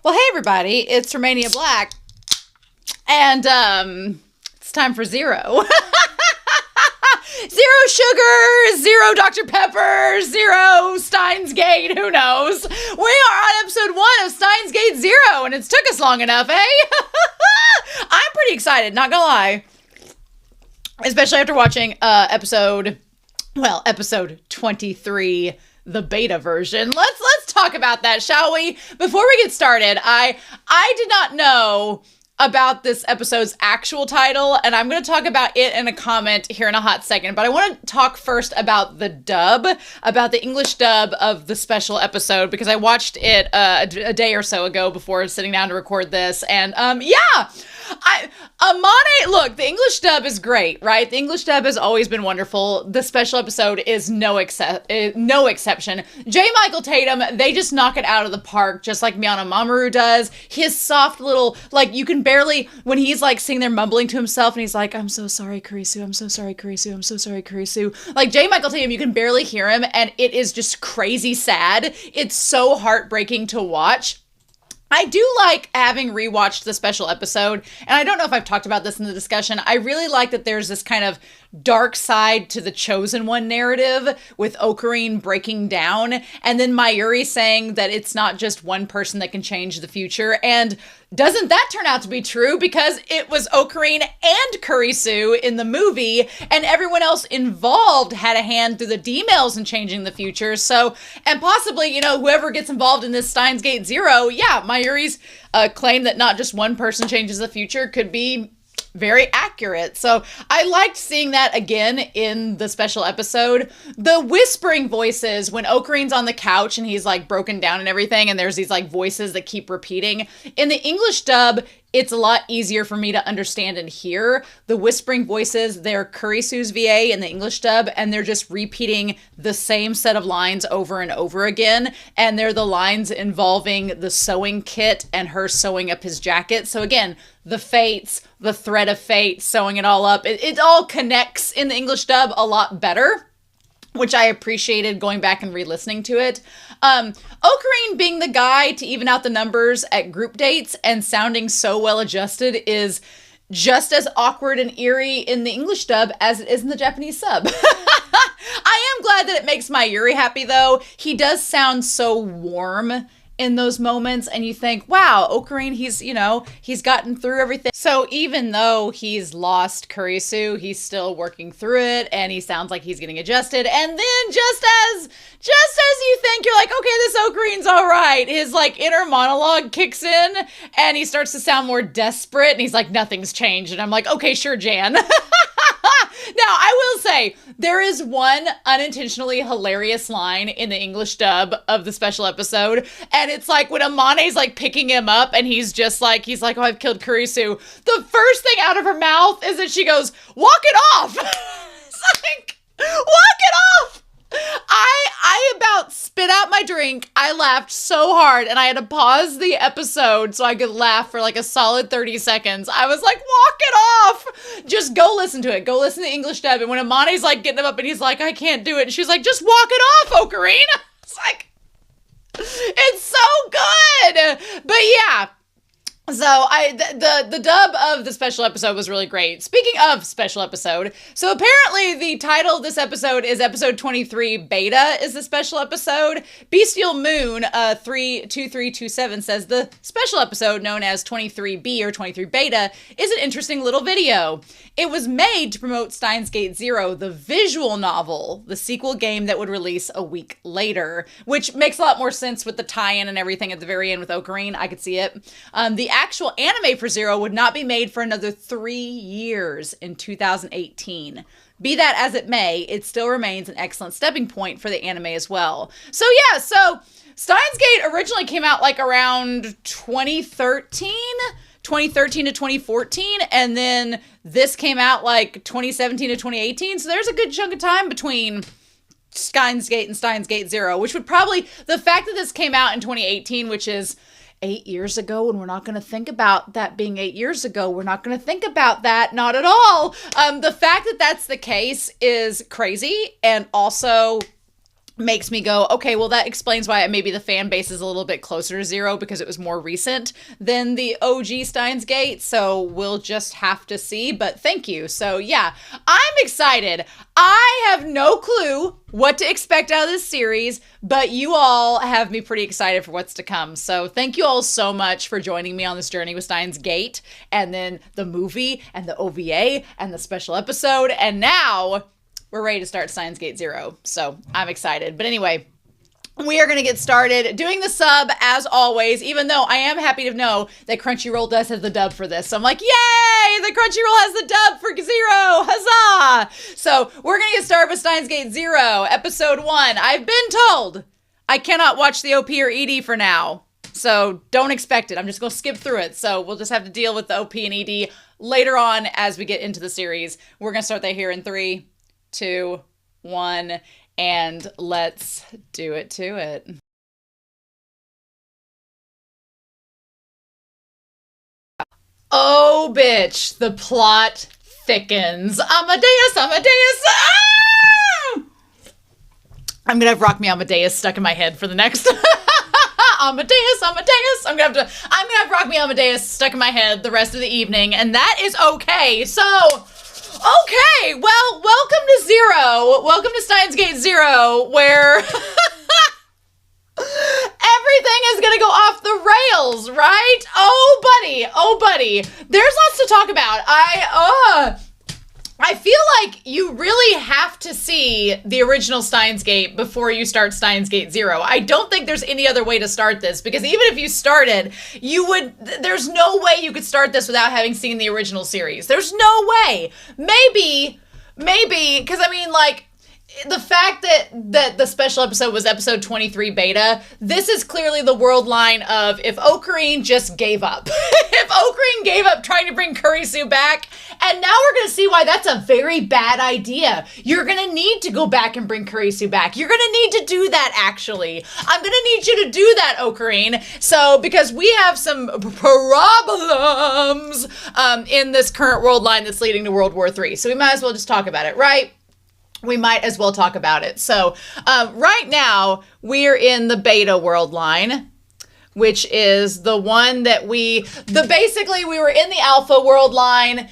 Well, hey everybody, it's Romania Black, and it's time for zero. Zero sugar, zero Dr. Pepper, zero Steins Gate, who knows? We are on episode 1 of Steins Gate Zero, and it's took us long enough, eh? I'm pretty excited, not gonna lie. Especially after watching episode 23, the beta version. Let's talk about that, shall we? Before we get started, I did not know about this episode's actual title, and I'm going to talk about it in a comment here in a hot second, but I want to talk first about the dub, about the English dub of the special episode, because I watched it a day or so ago before sitting down to record this, and look, the English dub is great, right? The English dub has always been wonderful. The special episode is no exception. J. Michael Tatum, they just knock it out of the park, just like Miana Mamoru does. His soft little, like, you can barely, when he's like sitting there mumbling to himself and he's like, I'm so sorry, Kurisu, I'm so sorry, Kurisu, I'm so sorry, Kurisu. Like, J. Michael Tatum, you can barely hear him, and it is just crazy sad. It's so heartbreaking to watch. I do like having rewatched the special episode, and I don't know if I've talked about this in the discussion. I really like that there's this kind of dark side to the Chosen One narrative with Ocarine breaking down, and then Mayuri saying that it's not just one person that can change the future. And doesn't that turn out to be true? Because it was Ocarine and Kurisu in the movie, and everyone else involved had a hand through the D-mails in changing the future. So, and possibly, whoever gets involved in this Steins Gate Zero, Mayuri's claim that not just one person changes the future could be very accurate. So I liked seeing that again in the special episode. The whispering voices when Ocarine's on the couch and he's like broken down and everything, and there's these like voices that keep repeating. In the English dub, it's a lot easier for me to understand and hear. The whispering voices, they're Kurisu's VA in the English dub, and they're just repeating the same set of lines over and over again. And they're the lines involving the sewing kit and her sewing up his jacket. So again, the fates, the thread of fate, sewing it all up. It all connects in the English dub a lot better, which I appreciated going back and re-listening to it. Ocarine being the guy to even out the numbers at group dates and sounding so well adjusted is just as awkward and eerie in the English dub as it is in the Japanese sub. I am glad that it makes Mayuri happy, though. He does sound so warm in those moments, and you think, wow, Ocarine, he's gotten through everything. So even though he's lost Kurisu, he's still working through it, and he sounds like he's getting adjusted. And then just as you think, you're like, okay, this Ocarine's all right, his like inner monologue kicks in, and he starts to sound more desperate, and he's like, nothing's changed. And I'm like, okay, sure, Jan. Now, I will say, there is one unintentionally hilarious line in the English dub of the special episode, and it's like when Amane's like picking him up, and he's like, oh, I've killed Kurisu. The first thing out of her mouth is that she goes, walk it off! It's like, walk it off! I about spit out my drink. I laughed so hard, and I had to pause the episode so I could laugh for like a solid 30 seconds. I was like, walk it off! Just go listen to it. Go listen to the English dub. And when Amane's like getting him up and he's like, I can't do it, and she's like, just walk it off, Ocarine! It's like, it's so good! But yeah. So the dub of the special episode was really great. Speaking of special episode, so apparently the title of this episode is episode 23 beta is the special episode. Bestial Moon 32327 says the special episode known as 23B or 23 beta is an interesting little video. It was made to promote Steins Gate Zero, the visual novel, the sequel game that would release a week later, which makes a lot more sense with the tie-in and everything at the very end with Ocarine. I could see it. The actual anime for Zero would not be made for another 3 years in 2018. Be that as it may, it still remains an excellent stepping point for the anime as well. So yeah, so Steins Gate originally came out like around 2013 to 2014, and then this came out like 2017 to 2018, so there's a good chunk of time between Steins Gate and Steins Gate Zero, which would probably, the fact that this came out in 2018, which is 8 years ago, and we're not going to think about that being 8 years ago. We're not going to think about that. Not at all. The fact that that's the case is crazy. And also, makes me go, okay, well, that explains why maybe the fan base is a little bit closer to zero, because it was more recent than the OG Steins Gate. So we'll just have to see, but thank you. So yeah, I'm excited. I have no clue what to expect out of this series, but you all have me pretty excited for what's to come. So thank you all so much for joining me on this journey with Steins Gate, and then the movie and the OVA and the special episode. And now we're ready to start Steins Gate 0. So I'm excited. But anyway, we are going to get started doing the sub as always, even though I am happy to know that Crunchyroll does have the dub for this. So I'm like, yay, the Crunchyroll has the dub for 0. Huzzah. So we're going to get started with Steins Gate 0, episode 1. I've been told I cannot watch the OP or ED for now. So don't expect it. I'm just going to skip through it. So we'll just have to deal with the OP and ED later on as we get into the series. We're going to start that here in 3, 2, 1, and let's do it to it. Oh, bitch, the plot thickens. Amadeus, Amadeus! Ah! I'm gonna have Rock Me Amadeus stuck in my head for the next... Amadeus, Amadeus! I'm gonna have Rock Me Amadeus stuck in my head the rest of the evening, and that is okay. So... okay, well, welcome to 0. Welcome to Steins Gate 0, where everything is gonna go off the rails, right? Oh, buddy. There's lots to talk about. I feel like you really have to see the original Steins Gate before you start Steins Gate 0. I don't think there's any other way to start this, because even if you started, there's no way you could start this without having seen the original series. There's no way. Maybe, because I mean, like, the fact that the special episode was episode 23 beta, this is clearly the world line of if Ocarine just gave up. If Ocarine gave up trying to bring Kurisu back, and now we're going to see why that's a very bad idea. You're going to need to go back and bring Kurisu back. You're going to need to do that, actually. I'm going to need you to do that, Ocarine. So, because we have some problems in this current world line that's leading to World War III. So we might as well just talk about it, right? We might as well talk about it. So right now we're in the beta world line, which is the one that basically we were in the alpha world line.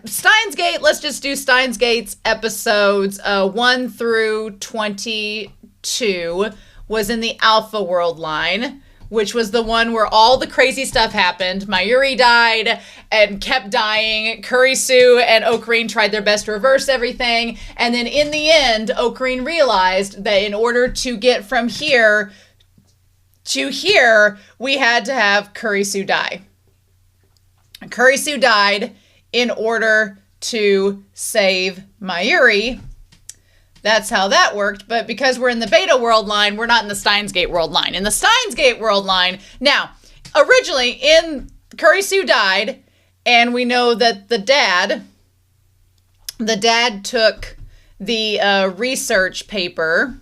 Steins Gate, let's just do Steins Gate's episodes 1 through 22 was in the alpha world line, which was the one where all the crazy stuff happened. Mayuri died and kept dying. Kurisu and Ocarine tried their best to reverse everything. And then in the end, Ocarine realized that in order to get from here to here, we had to have Kurisu die. Kurisu died in order to save Mayuri. That's how that worked, but because we're in the beta world line, we're not in the Steins Gate world line. In the Steins Gate world line, now, originally, Kurisu died, and we know that the dad took the research paper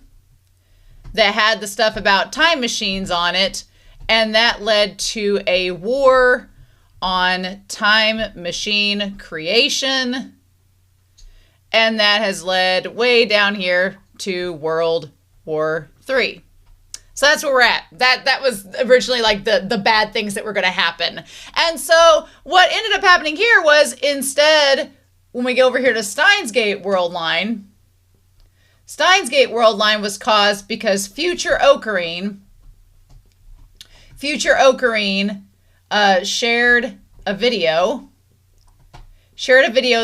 that had the stuff about time machines on it, and that led to a war on time machine creation. And that has led way down here to World War III. So that's where we're at. That was originally like the bad things that were going to happen. And so what ended up happening here was instead, when we go over here to Steins Gate World Line, Steins Gate World Line was caused because future Ocarine shared a video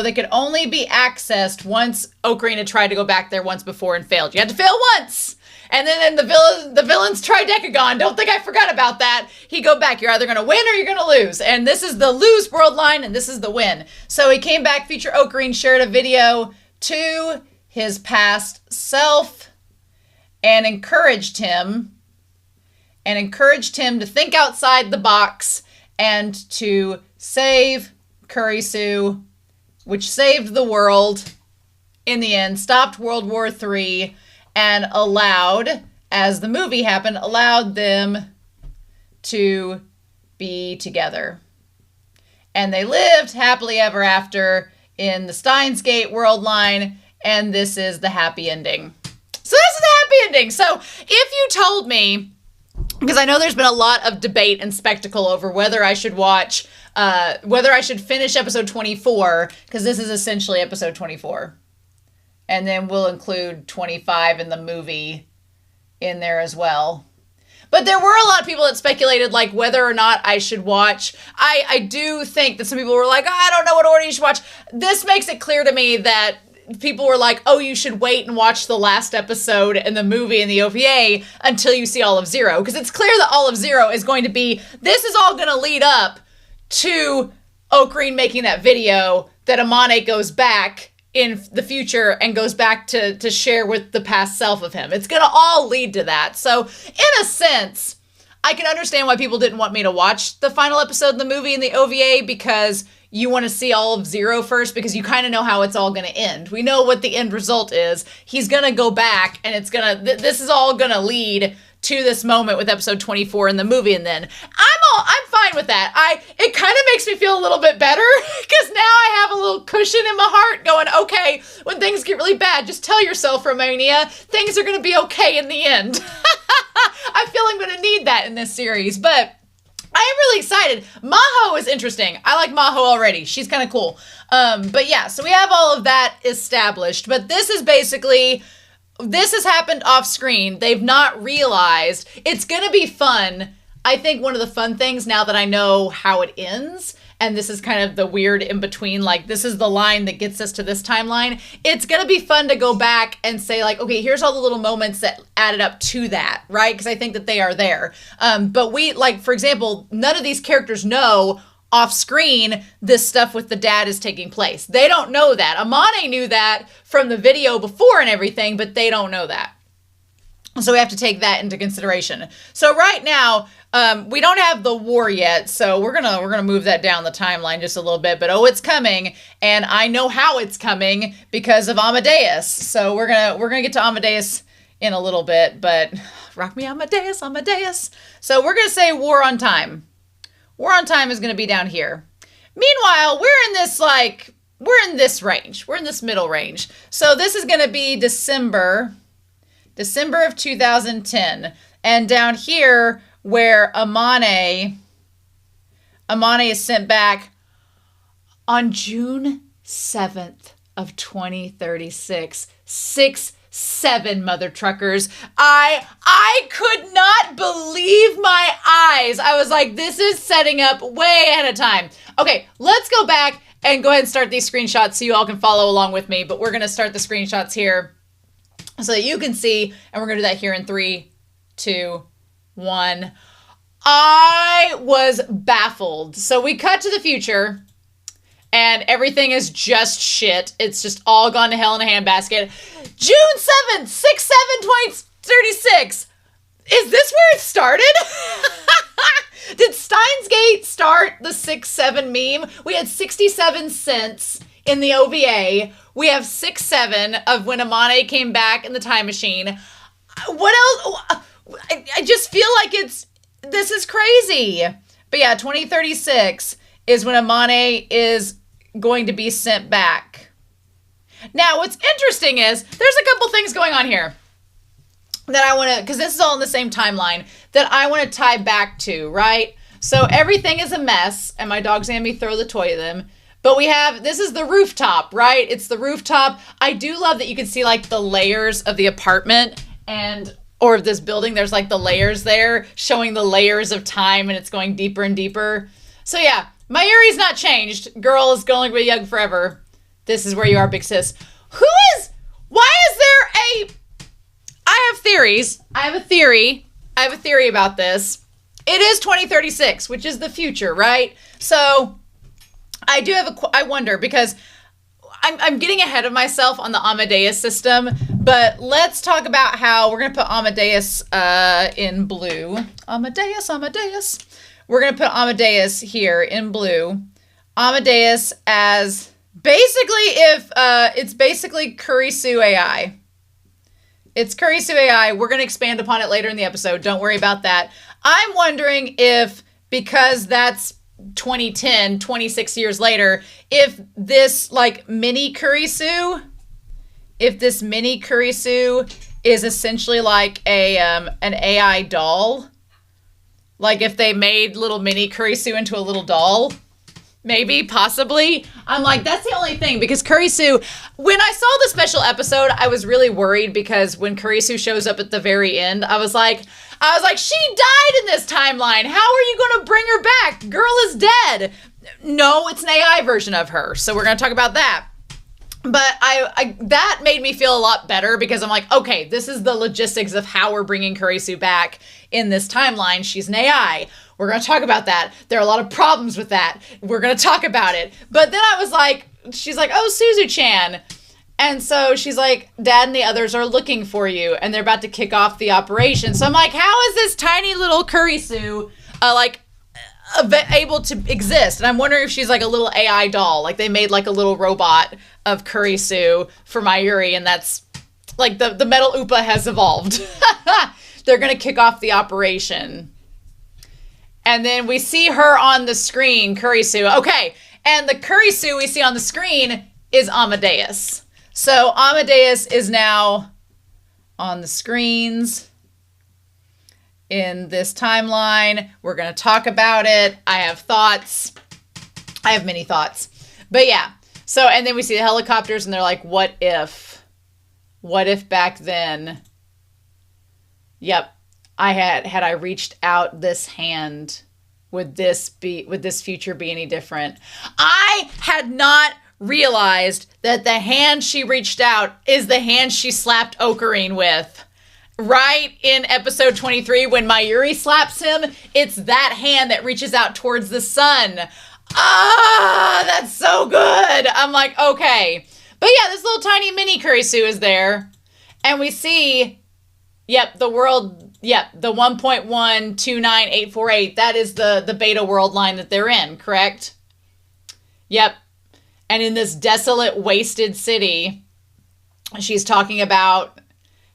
that could only be accessed once Ocarina had tried to go back there once before and failed. You had to fail once! And then the villain's Tridecagon. Don't think I forgot about that. He go back. You're either going to win or you're going to lose. And this is the lose world line, and this is the win. So he came back. Future Ocarine shared a video to his past self and encouraged him to think outside the box and to save Kurisu, which saved the world in the end, stopped World War III, and allowed, as the movie happened, allowed them to be together. And they lived happily ever after in the Steins Gate world line, and this is the happy ending. So this is the ending. So if you told me, because I know there's been a lot of debate and spectacle over whether I should watch, whether I should finish episode 24, because this is essentially episode 24. And then we'll include 25 in the movie in there as well. But there were a lot of people that speculated, like, whether or not I should watch. I do think that some people were like, I don't know what order you should watch. This makes it clear to me that people were like, oh, you should wait and watch the last episode and the movie and the OVA until you see all of Zero. Because it's clear that all of Zero is going to be, this is all going to lead up to Okarine making that video that Amane goes back in the future and goes back to share with the past self of him. It's going to all lead to that. So in a sense, I can understand why people didn't want me to watch the final episode of the movie and the OVA, because you want to see all of Zero first, because you kind of know how it's all going to end. We know what the end result is. He's going to go back, and it's going to, this is all going to lead to this moment with episode 24 in the movie, and then I'm fine with that. It kind of makes me feel a little bit better, because now I have a little cushion in my heart going, okay, when things get really bad, just tell yourself, Romania, things are going to be okay in the end. I feel I'm going to need that in this series, but I am really excited. Maho is interesting. I like Maho already. She's kind of cool. But yeah, so we have all of that established, but this is basically, this has happened off screen. They've not realized. It's going to be fun. I think one of the fun things, now that I know how it ends, and this is kind of the weird in between, like, this is the line that gets us to this timeline. It's going to be fun to go back and say, like, okay, here's all the little moments that added up to that, right? Because I think that they are there. But we, like, for example, none of these characters know off screen this stuff with the dad is taking place. They don't know that. Amane knew that from the video before and everything, but they don't know that. So we have to take that into consideration. So right now, we don't have the war yet, so we're gonna move that down the timeline just a little bit. But oh, it's coming, and I know how it's coming because of Amadeus. So we're gonna get to Amadeus in a little bit. But rock me, Amadeus, Amadeus. So we're gonna say War on Time. War on Time is gonna be down here. Meanwhile, we're in this range. We're in this middle range. So this is gonna be December of 2010, and down here, where Amane is sent back on June 7th of 2036. 6-7, mother truckers. I could not believe my eyes. I was like, this is setting up way ahead of time. Okay, let's go back and go ahead and start these screenshots so you all can follow along with me. But we're going to start the screenshots here so that you can see, and we're going to do that here in 3, 2, 1. I was baffled. So we cut to the future, and everything is just shit. It's just all gone to hell in a handbasket. June 7th, 6/7/2036. Is this where it started? Did Steins Gate start the 6-7 meme? We had 67 cents in the OVA. We have 6-7 of when Amane came back in the time machine. What else? I just feel like this is crazy. But yeah, 2036 is when Amane is going to be sent back. Now, what's interesting is there's a couple things going on here that I want to, because this is all in the same timeline, that I want to tie back to, right? So everything is a mess, and my dog's made me throw the toy at them. But we have, this is the rooftop, right? It's the rooftop. I do love that you can see like the layers of the apartment or of this building. There's like the layers there showing the layers of time, and it's going deeper and deeper. So yeah, my Yuri's not changed. Girl is going to be young forever. This is where you are, big sis. Why is there I have theories. I have a theory about this. It is 2036, which is the future, right? So I do have I wonder, because I'm getting ahead of myself on the Amadeus system, but let's talk about how we're going to put Amadeus in blue. Amadeus. We're going to put Amadeus here in blue. Amadeus as basically it's basically Kurisu AI. It's Kurisu AI. We're going to expand upon it later in the episode. Don't worry about that. I'm wondering if, because that's 2010, 26 years later, if this like mini Kurisu is essentially like an AI doll. Like if they made little mini Kurisu into a little doll. Maybe, possibly. I'm like, that's the only thing, because Kurisu, when I saw the special episode, I was really worried, because when Kurisu shows up at the very end, I was like, she died in this timeline. How are you going to bring her back? Girl is dead. No, it's an AI version of her. So we're going to talk about that. But I that made me feel a lot better, because I'm like, okay, this is the logistics of how we're bringing Kurisu back in this timeline. She's an AI. We're going to talk about that. There are a lot of problems with that. We're going to talk about it. But then I was like, she's like, oh, Suzu-chan. And so she's like, Dad and the others are looking for you, and they're about to kick off the operation. So I'm like, how is this tiny little Kurisu, able to exist? And I'm wondering if she's like a little AI doll. Like they made like a little robot of Kurisu for Mayuri, and that's like the metal Upa has evolved. They're going to kick off the operation. And then we see her on the screen, Kurisu. Okay, and the Kurisu we see on the screen is Amadeus. So Amadeus is now on the screens in this timeline. We're going to talk about it. I have thoughts. I have many thoughts. But yeah. So, and then we see the helicopters, and they're like, what if back then, yep, had I reached out this hand, would this future be any different? I had not realized that the hand she reached out is the hand she slapped Ocarine with. Right in episode 23, when Mayuri slaps him, it's that hand that reaches out towards the sun. Ah, that's so good. I'm like, okay. But yeah, this little tiny mini Kurisu is there. And we see, yep, the 1.129848, that is the beta world line that they're in, correct? Yep. And in this desolate, wasted city, she's talking about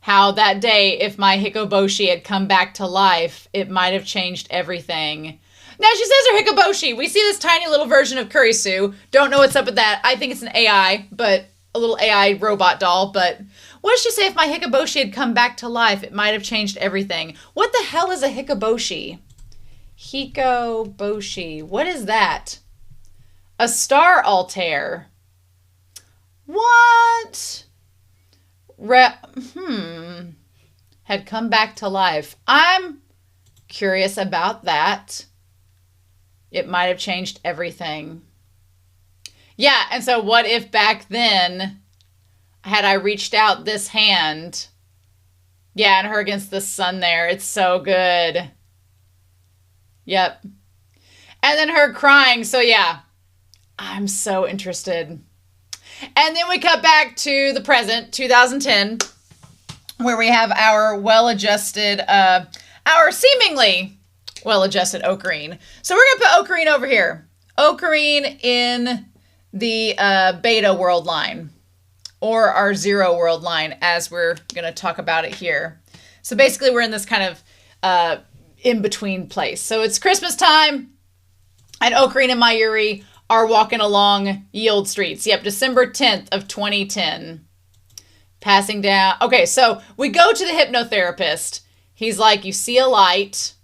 how that day, if my Hikoboshi had come back to life, it might have changed everything. Now, she says her Hikoboshi. We see this tiny little version of Kurisu. Don't know what's up with that. I think it's an AI, but a little AI robot doll. But what does she say? If my Hikoboshi had come back to life, it might have changed everything. What the hell is a Hikoboshi? Hikoboshi. What is that? A star altair. What? Had come back to life. I'm curious about that. It might have changed everything. Yeah, and so what if back then, had I reached out this hand? Yeah, and her against the sun there. It's so good. Yep. And then her crying. So yeah, I'm so interested. And then we cut back to the present, 2010, where we have our well-adjusted, our seemingly well-adjusted Ocarine. So we're going to put Ocarine over here. Ocarine in the beta world line, or our zero world line, as we're going to talk about it here. So basically we're in this kind of in-between place. So it's Christmas time, and Ocarine and Mayuri are walking along Yield Streets. Yep, December 10th of 2010. Passing down. Okay, so we go to the hypnotherapist. He's like, you see a light.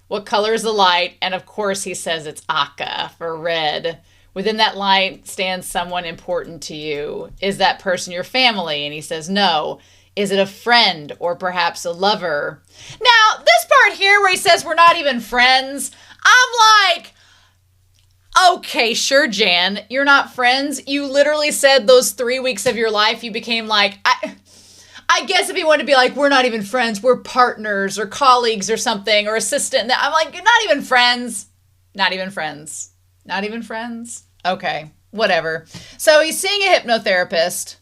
What color is the light? And of course he says it's Aka for red. Within that light stands someone important to you. Is that person your family? And he says no. Is it a friend or perhaps a lover? Now, this part here where he says we're not even friends, I'm like, okay, sure, Jan, you're not friends. You literally said those 3 weeks of your life you became like, I guess if you want to be like, we're not even friends, we're partners or colleagues or something, or assistant. I'm like, not even friends. Not even friends. Not even friends. Okay, whatever. So he's seeing a hypnotherapist.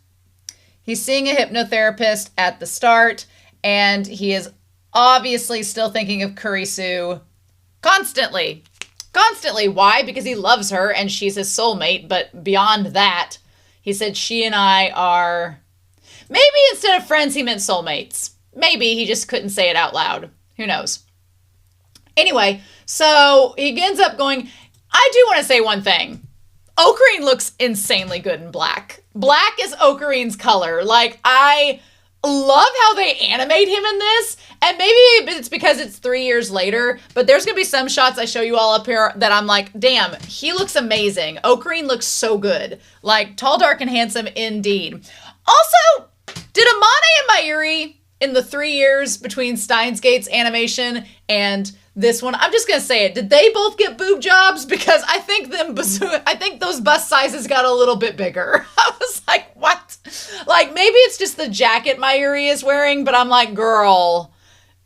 He's seeing a hypnotherapist at the start, and he is obviously still thinking of Kurisu constantly. Constantly. Why? Because he loves her and she's his soulmate. But beyond that, he said she and I are... Maybe instead of friends, he meant soulmates. Maybe he just couldn't say it out loud. Who knows? Anyway, so he ends up going... I do want to say one thing. Ocarine looks insanely good in black. Black is Ocarine's color. Like, I love how they animate him in this. And maybe it's because it's 3 years later, but there's going to be some shots I show you all up here that I'm like, damn, he looks amazing. Ocarine looks so good. Like, tall, dark, and handsome indeed. Also, did Amane and Mayuri in the 3 years between Steins Gate's animation and this one, I'm just going to say it, did they both get boob jobs? Because I think those bust sizes got a little bit bigger. I was like, what? Like, maybe it's just the jacket Mayuri is wearing, but I'm like, girl,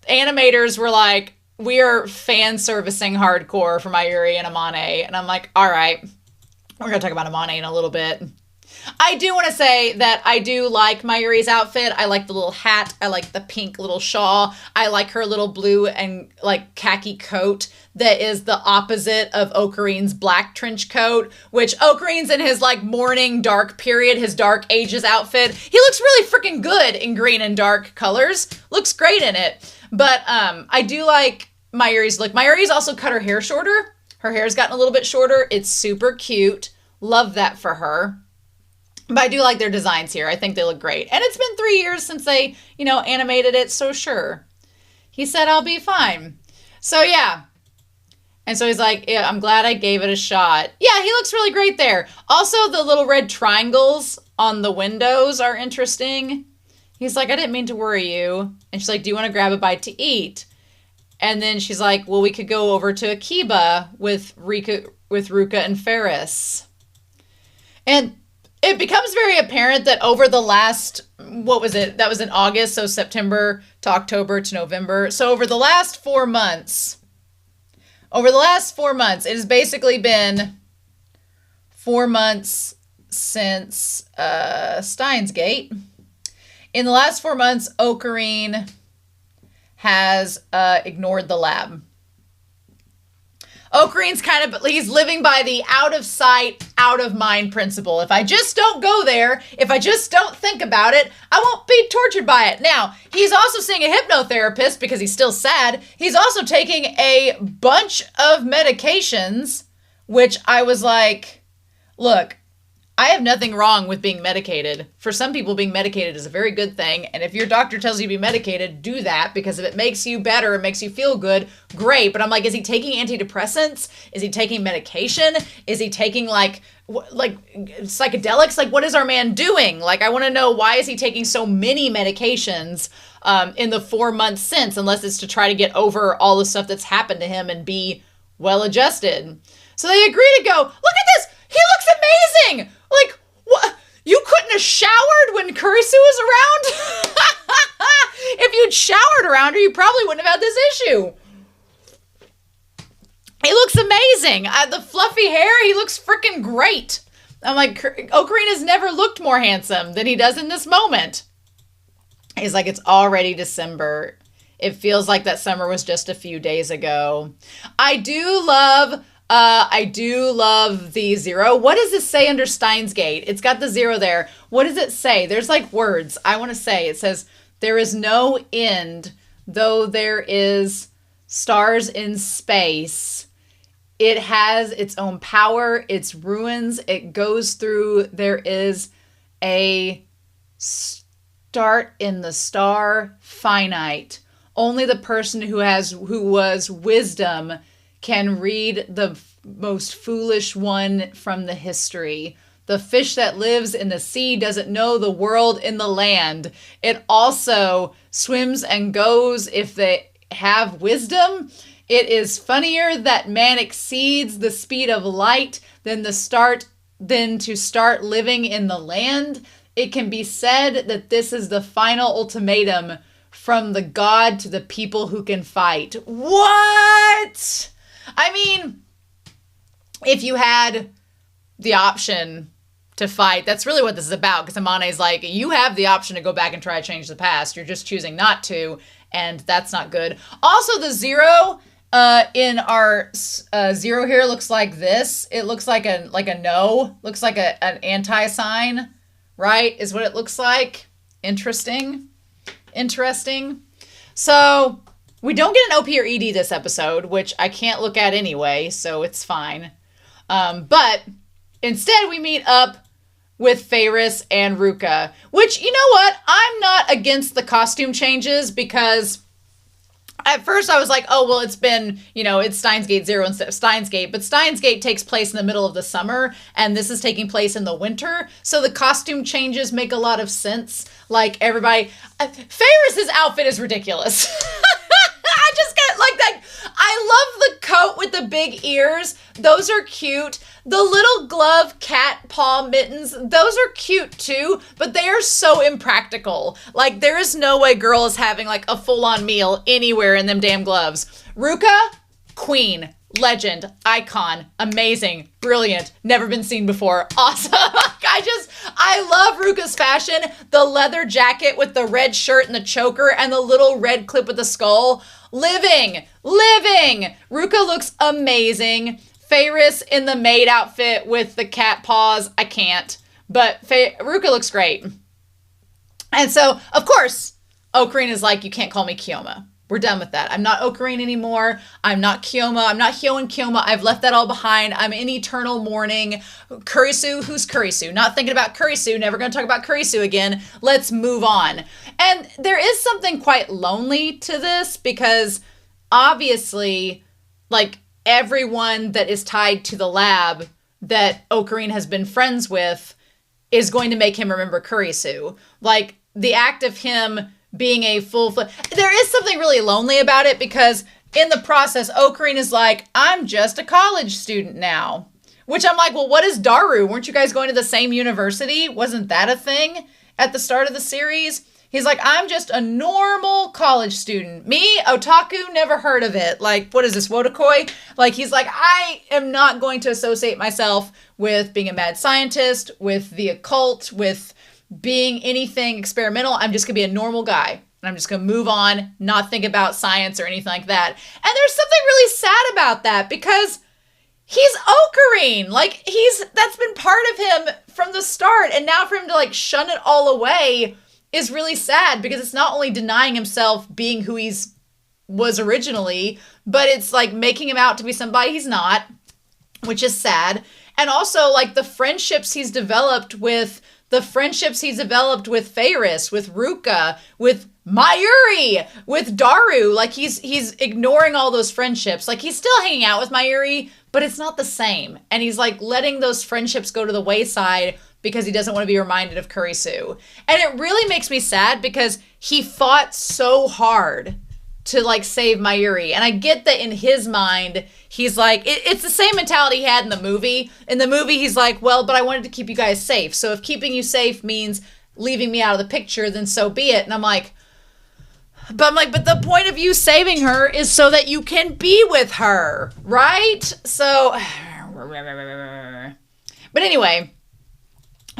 animators were like, we are fan servicing hardcore for Mayuri and Amane. And I'm like, all right, we're going to talk about Amane in a little bit. I do want to say that I do like Mayuri's outfit. I like the little hat. I like the pink little shawl. I like her little blue and like khaki coat that is the opposite of Ocarine's black trench coat, which Ocarine's in his like morning dark period, his dark ages outfit. He looks really freaking good in green and dark colors. Looks great in it. But I do like Mayuri's look. Mayuri's also cut her hair shorter. Her hair's gotten a little bit shorter. It's super cute. Love that for her. But I do like their designs here. I think they look great. And it's been 3 years since they, animated it, so sure. He said, I'll be fine. So, yeah. And so he's like, yeah, I'm glad I gave it a shot. Yeah, he looks really great there. Also, the little red triangles on the windows are interesting. He's like, I didn't mean to worry you. And she's like, do you want to grab a bite to eat? And then she's like, well, we could go over to Akiba with Ruka and Ferris. And it becomes very apparent that over the last, what was it? That was in August, so September to October to November. So over the last 4 months, it has basically been 4 months since Steins Gate. In the last 4 months, Ocarine has ignored the lab. Ocarine's he's living by the out of sight, out of mind principle. If I just don't go there, if I just don't think about it, I won't be tortured by it. Now, he's also seeing a hypnotherapist because he's still sad. He's also taking a bunch of medications, which I was like, look, I have nothing wrong with being medicated. For some people, being medicated is a very good thing. And if your doctor tells you to be medicated, do that. Because if it makes you better, it makes you feel good, great. But I'm like, is he taking antidepressants? Is he taking medication? Is he taking like psychedelics? Like, what is our man doing? Like, I want to know, why is he taking so many medications in the 4 months since? Unless it's to try to get over all the stuff that's happened to him and be well adjusted. So they agree to go, look at this. He looks amazing! Like, what? You couldn't have showered when Kurisu was around? If you'd showered around her, you probably wouldn't have had this issue. He looks amazing. The fluffy hair, he looks freaking great. I'm like, Ocarine has never looked more handsome than he does in this moment. He's like, it's already December. It feels like that summer was just a few days ago. I do love the 0. What does this say under Steins Gate? It's got the 0 there. What does it say? There's like words. I want to say, it says, there is no end, though there is stars in space. It has its own power, its ruins. It goes through. There is a start in the star, finite. Only the person who was wisdom can read the most foolish one from the history. The fish that lives in the sea doesn't know the world in the land. It also swims and goes if they have wisdom. It is funnier that man exceeds the speed of light than to start living in the land. It can be said that this is the final ultimatum from the god to the people who can fight. What? I mean, if you had the option to fight, that's really what this is about, because Amane's like, you have the option to go back and try to change the past. You're just choosing not to, and that's not good. Also, the 0 in our 0 here looks like this. It looks like a no. Looks like an anti-sign, right? Is what it looks like. Interesting. So we don't get an OP or ED this episode, which I can't look at anyway, so it's fine. But instead we meet up with Ferris and Ruka, which, you know what? I'm not against the costume changes because at first I was like, oh, well, it's been, it's Steins Gate 0 instead of Steins Gate, but Steins Gate takes place in the middle of the summer, and this is taking place in the winter, so the costume changes make a lot of sense. Like, everybody, Ferris's outfit is ridiculous. I just get, like, that, I love the coat with the big ears. Those are cute. The little glove cat paw mittens, those are cute too, but they are so impractical. Like, there is no way girl is having like a full-on meal anywhere in them damn gloves. Ruka, queen, legend, icon, amazing, brilliant, never been seen before, awesome. I love Ruka's fashion. The leather jacket with the red shirt and the choker and the little red clip with the skull. Living. Ruka looks amazing. Ferris in the maid outfit with the cat paws. I can't. But Ruka looks great. And so, of course, Ocarina is like, you can't call me Kyoma. We're done with that. I'm not Ocarina anymore. I'm not Kyoma. I'm not Hyo and Kyoma. I've left that all behind. I'm in eternal mourning. Kurisu, who's Kurisu? Not thinking about Kurisu. Never going to talk about Kurisu again. Let's move on. And there is something quite lonely to this because obviously, like, everyone that is tied to the lab that Ocarina has been friends with is going to make him remember Kurisu. Like, the act of him being a there is something really lonely about it because in the process, Ocarina is like, I'm just a college student now. Which I'm like, well, what is Daru? Weren't you guys going to the same university? Wasn't that a thing at the start of the series? He's like, I'm just a normal college student. Me, otaku, never heard of it. Like, what is this, Wodokoi? Like, he's like, I am not going to associate myself with being a mad scientist, with the occult, with being anything experimental. I'm just going to be a normal guy. And I'm just going to move on, not think about science or anything like that. And there's something really sad about that because he's Ocarina. Like, that's been part of him from the start. And now for him to, like, shun it all away is really sad because it's not only denying himself being who was originally, but it's like making him out to be somebody he's not, which is sad. And also, like, the friendships he's developed with Ferris, with Ruka, with Mayuri, with Daru. Like, he's ignoring all those friendships. Like, he's still hanging out with Mayuri, but it's not the same. And he's like letting those friendships go to the wayside because he doesn't want to be reminded of Kurisu. And it really makes me sad because he fought so hard to, like, save Mayuri. And I get that in his mind, he's like, it's the same mentality he had in the movie. In the movie, he's like, well, but I wanted to keep you guys safe. So if keeping you safe means leaving me out of the picture, then so be it. And I'm like, but the point of you saving her is so that you can be with her, right? So, but anyway,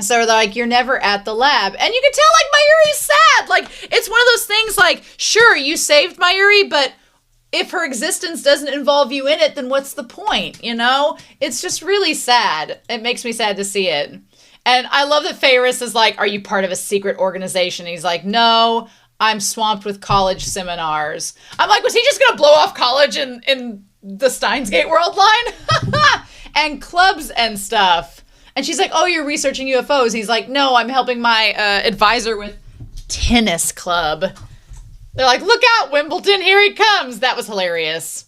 so they're like, you're never at the lab. And you can tell, like, Mayuri's sad. Like, it's one of those things, like, sure, you saved Mayuri, but if her existence doesn't involve you in it, then what's the point, you know? It's just really sad. It makes me sad to see it. And I love that Ferris is like, are you part of a secret organization? And he's like, no, I'm swamped with college seminars. I'm like, was he just going to blow off college in the Steins Gate world line? And clubs and stuff. And she's like, oh, you're researching UFOs. He's like, no, I'm helping my advisor with tennis club. They're like, look out, Wimbledon, here he comes. That was hilarious.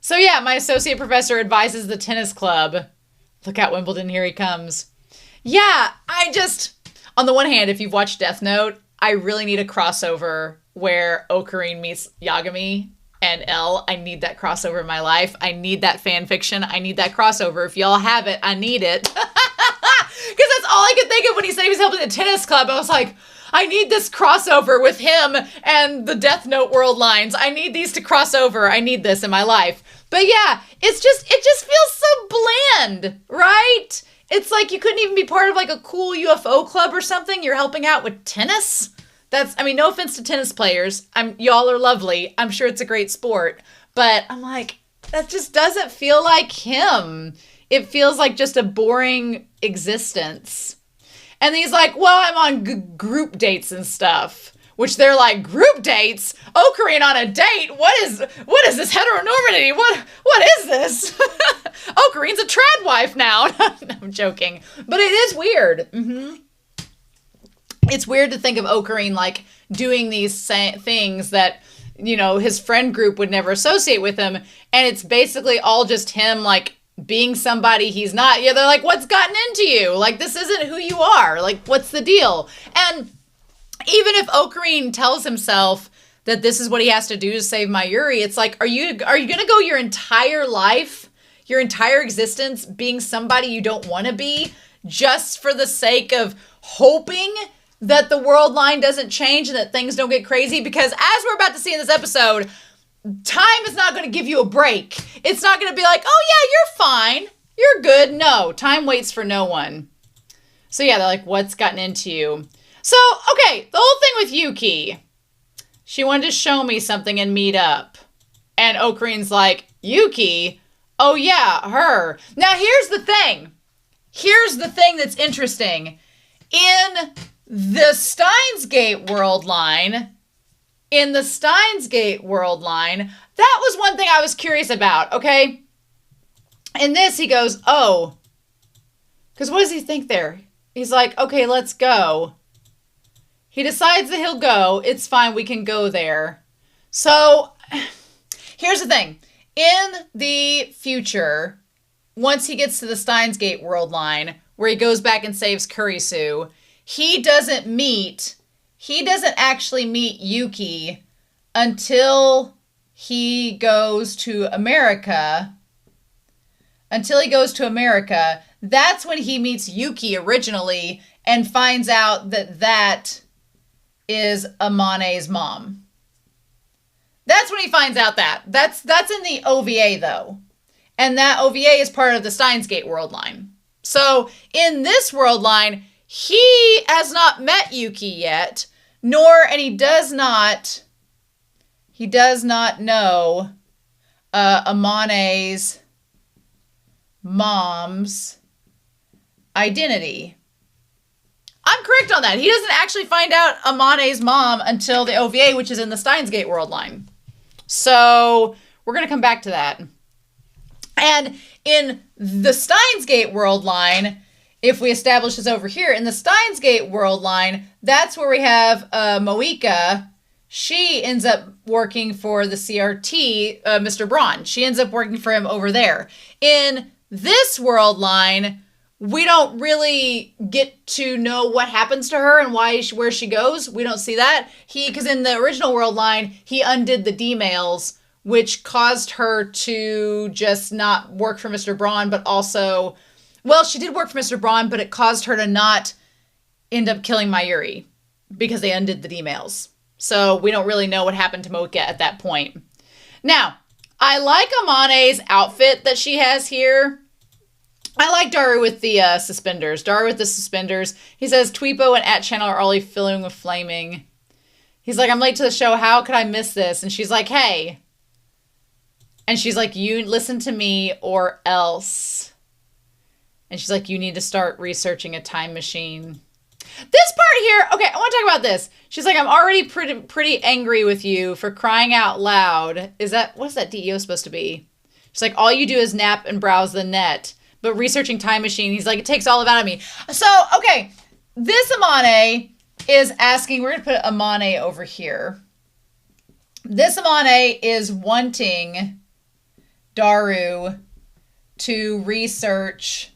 So yeah, my associate professor advises the tennis club. Look out, Wimbledon, here he comes. Yeah, on the one hand, if you've watched Death Note, I really need a crossover where Ocarina meets Yagami and L. I need that crossover in my life. I need that fan fiction. I need that crossover. If y'all have it, I need it. Because that's all I could think of when he said he was helping the tennis club. I was like, I need this crossover with him and the Death Note world lines. I need these to cross over. I need this in my life. But yeah, it just feels so bland, right? It's like you couldn't even be part of like a cool UFO club or something. You're helping out with tennis. No offense to tennis players. Y'all are lovely. I'm sure it's a great sport. But I'm like, that just doesn't feel like him. It feels like just a boring existence. And he's like, well, I'm on group dates and stuff. Which they're like, group dates? Ocarina on a date? What is this heteronormity? What is this? Ocarina Ocarina's a trad wife now. No, I'm joking. But it is weird. It's weird to think of Ocarina, like, doing these things that, you know, his friend group would never associate with him. And it's basically all just him, like, being somebody he's not. Yeah, they're like, what's gotten into you? Like, this isn't who you are. Like, what's the deal? And even if Ocarina tells himself that this is what he has to do to save Mayuri, it's like, are you going to go your entire life, your entire existence being somebody you don't want to be just for the sake of hoping that the world line doesn't change and that things don't get crazy? Because as we're about to see in this episode, time is not going to give you a break. It's not going to be like, oh yeah, you're fine, you're good. No, time waits for no one. So yeah, they're like, what's gotten into you? So, okay, the whole thing with Yuki. She wanted to show me something and meet up. And Ocarina's like, Yuki? Oh yeah, her. Now here's the thing. Here's the thing that's interesting. In the Steins Gate world line, that was one thing I was curious about, okay? In this, he goes, oh. Because what does he think there? He's like, okay, let's go. He decides that he'll go. It's fine, we can go there. So, here's the thing. In the future, once he gets to the Steins Gate world line, where he goes back and saves Kurisu, he doesn't actually meet Yuki until he goes to America. That's when he meets Yuki originally and finds out that that is Amane's mom. That's when he finds out that. That's in the OVA though. And that OVA is part of the Steins Gate world line. So in this world line, he has not met Yuki yet, and he does not know Amane's mom's identity. I'm correct on that. He doesn't actually find out Amane's mom until the OVA, which is in the Steins Gate world line. So we're going to come back to that. And in the Steins Gate world line, if we establish this over here, in the Steins Gate world line, that's where we have Moika. She ends up working for the CRT, Mr. Braun. She ends up working for him over there. In this world line, we don't really get to know what happens to her and where she goes. We don't see that. Because in the original world line, he undid the D-mails, which caused her to just not work for Mr. Braun, but also, well, she did work for Mr. Braun, but it caused her to not end up killing Mayuri because they undid the D-mails. So we don't really know what happened to Moika at that point. Now, I like Amane's outfit that she has here. I like Daru with the suspenders. He says, Tweepo and @channel are already filling with flaming. He's like, I'm late to the show. How could I miss this? And she's like, hey. And she's like, you listen to me or else. And she's like, you need to start researching a time machine. This part here, okay, I want to talk about this. She's like, I'm already pretty angry with you for crying out loud. What's that DEO supposed to be? She's like, all you do is nap and browse the net. But researching time machine, he's like, it takes all of out of me. So, okay, this Amane is asking, we're going to put Amane over here. This Amane is wanting Daru to research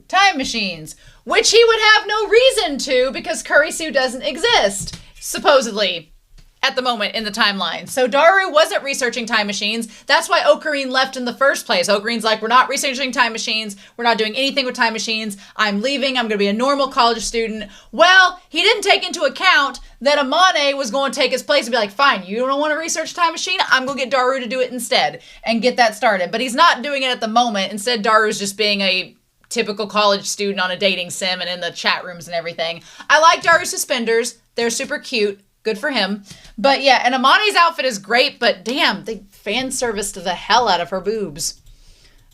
time machines, which he would have no reason to because Kurisu doesn't exist, supposedly, at the moment in the timeline. So Daru wasn't researching time machines. That's why Ocarina left in the first place. Ocarina's like, we're not researching time machines. We're not doing anything with time machines. I'm leaving. I'm going to be a normal college student. Well, he didn't take into account that Amane was going to take his place and be like, fine, you don't want to research time machine? I'm going to get Daru to do it instead and get that started. But he's not doing it at the moment. Instead, Daru's just being a typical college student on a dating sim and in the chat rooms and everything. I like Daru's suspenders. They're super cute. Good for him. But yeah, and Amani's outfit is great, but damn, they fan serviced the hell out of her boobs.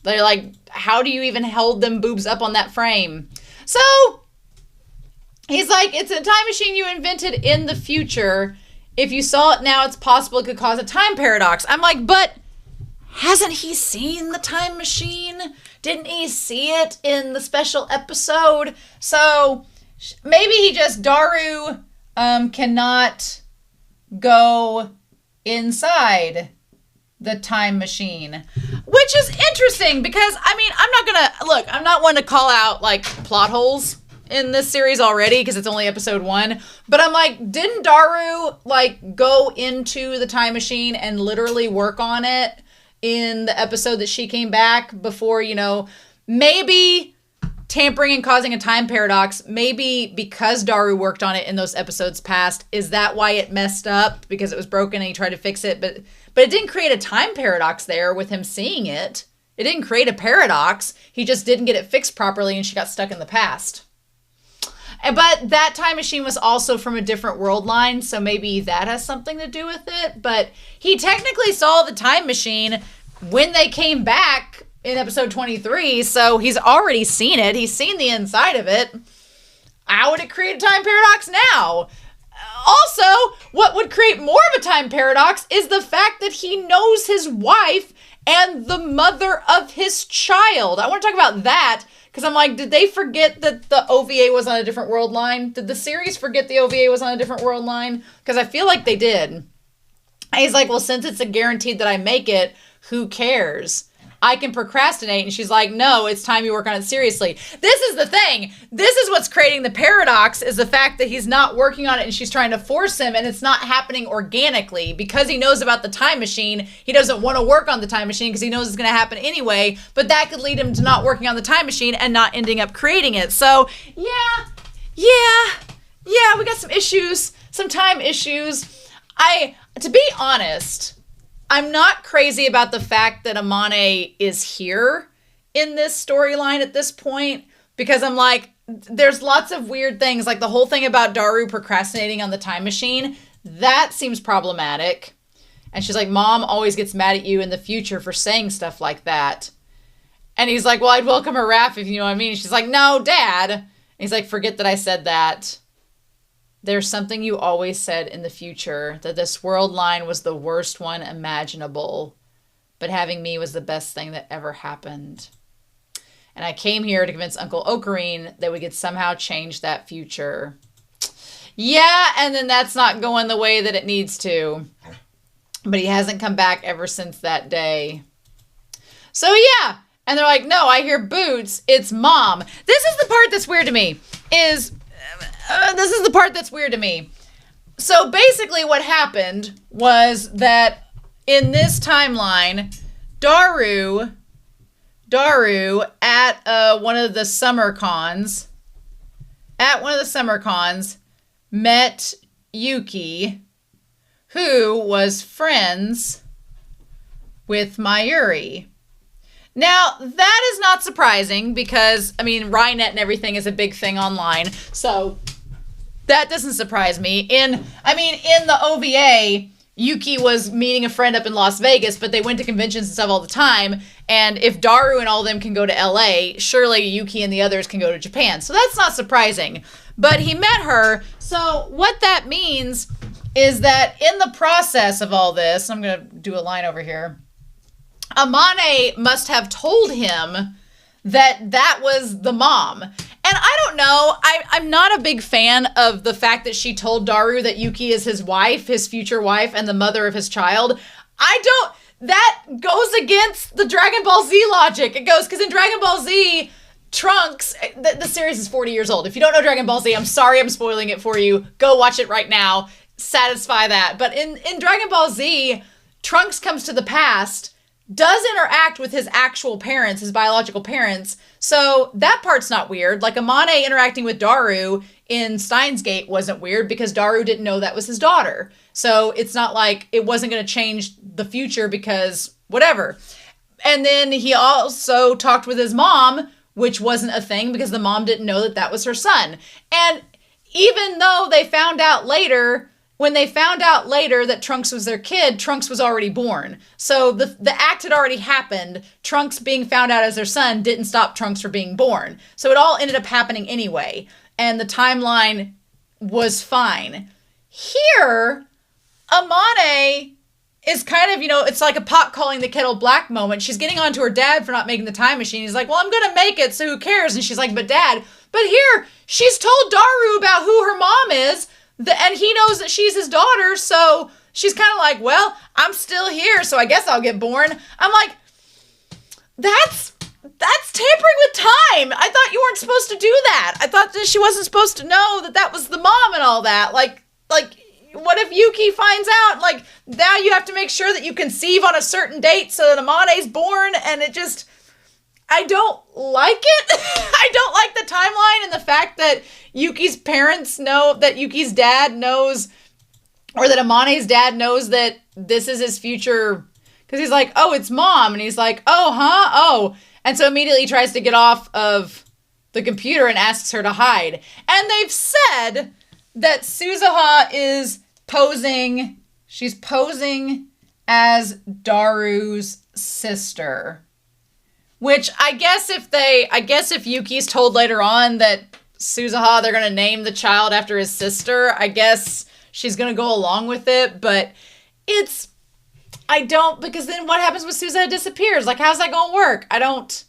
They're like, how do you even hold them boobs up on that frame? So, he's like, it's a time machine you invented in the future. If you saw it now, it's possible it could cause a time paradox. I'm like, but hasn't he seen the time machine? Didn't he see it in the special episode? So maybe he just, Daru cannot go inside the time machine, which is interesting because, I mean, I'm not one to call out like plot holes in this series already because it's only episode 1, but I'm like, didn't Daru like go into the time machine and literally work on it in the episode that she came back before, you know, maybe tampering and causing a time paradox, maybe because Daru worked on it in those episodes past, is that why it messed up? Because it was broken and he tried to fix it, but it didn't create a time paradox there with him seeing it. It didn't create a paradox. He just didn't get it fixed properly and she got stuck in the past. But that time machine was also from a different world line, so maybe that has something to do with it. But he technically saw the time machine when they came back in episode 23, so he's already seen it. He's seen the inside of it. How would it create a time paradox now? Also, what would create more of a time paradox is the fact that he knows his wife and the mother of his child. I want to talk about that. Because I'm like, did they forget that the OVA was on a different world line? Did the series forget the OVA was on a different world line? Because I feel like they did. And he's like, well, since it's a guaranteed that I make it, who cares? I can procrastinate. And she's like, no, it's time you work on it seriously. This is the thing. This is what's creating the paradox, is the fact that he's not working on it and she's trying to force him, and it's not happening organically. Because he knows about the time machine, he doesn't want to work on the time machine because he knows it's going to happen anyway, but that could lead him to not working on the time machine and not ending up creating it. So, yeah, we got some issues, some time issues. To be honest, I'm not crazy about the fact that Amane is here in this storyline at this point, because I'm like, there's lots of weird things, like the whole thing about Daru procrastinating on the time machine. That seems problematic. And she's like, Mom always gets mad at you in the future for saying stuff like that. And he's like, well, I'd welcome a rap if you know what I mean. She's like, no, Dad. And he's like, forget that I said that. There's something you always said in the future, that this world line was the worst one imaginable, but having me was the best thing that ever happened. And I came here to convince Uncle Ocarine that we could somehow change that future. Yeah, and then that's not going the way that it needs to. But he hasn't come back ever since that day. So yeah, and they're like, no, I hear boots, it's Mom. This is the part that's weird to me, So basically what happened was that in this timeline, Daru at one of the summer cons met Yuki, who was friends with Mayuri. Now, that is not surprising because, I mean, Rynet and everything is a big thing online, so that doesn't surprise me. In the OVA, Yuki was meeting a friend up in Las Vegas, but they went to conventions and stuff all the time, and if Daru and all of them can go to LA, surely Yuki and the others can go to Japan, so that's not surprising. But he met her, so what that means is that in the process of all this, I'm going to do a line over here, Amane must have told him that was the mom. And I don't know, I'm not a big fan of the fact that she told Daru that Yuki is his wife, his future wife, and the mother of his child. That goes against the Dragon Ball Z logic. It goes, because in Dragon Ball Z, Trunks, the series is 40 years old. If you don't know Dragon Ball Z, I'm sorry I'm spoiling it for you. Go watch it right now. Satisfy that. But in Dragon Ball Z, Trunks comes to the past, does interact with his actual parents, his biological parents, so that part's not weird. Like, Amane interacting with Daru in Steins Gate wasn't weird because Daru didn't know that was his daughter. So it's not like it wasn't going to change the future because whatever. And then he also talked with his mom, which wasn't a thing because the mom didn't know that was her son. And even though they found out later, when they found out later that Trunks was their kid, Trunks was already born. So the act had already happened. Trunks being found out as their son didn't stop Trunks from being born. So it all ended up happening anyway. And the timeline was fine. Here, Amane is kind of, it's like a pot calling the kettle black moment. She's getting on to her dad for not making the time machine. He's like, well, I'm going to make it, so who cares? And she's like, but Dad, but here, she's told Daru about who her mom is, and he knows that she's his daughter, so she's kind of like, well, I'm still here, so I guess I'll get born. I'm like, that's tampering with time. I thought you weren't supposed to do that. I thought that she wasn't supposed to know that that was the mom and all that. Like, what if Yuki finds out? Like, now you have to make sure that you conceive on a certain date so that Amane's born, and it just, I don't like it. I don't like the timeline and the fact that Yuki's parents know, that Yuki's dad knows, or that Amane's dad knows that this is his future, because he's like, oh, it's Mom, and he's like, oh, huh? Oh. And so immediately he tries to get off of the computer and asks her to hide. And they've said that Suzuha is posing, she's posing as Daru's sister. Which I guess if Yuki's told later on that Suzuha, they're going to name the child after his sister, I guess she's going to go along with it. But because then what happens when Suzuha disappears? Like, how's that going to work? I don't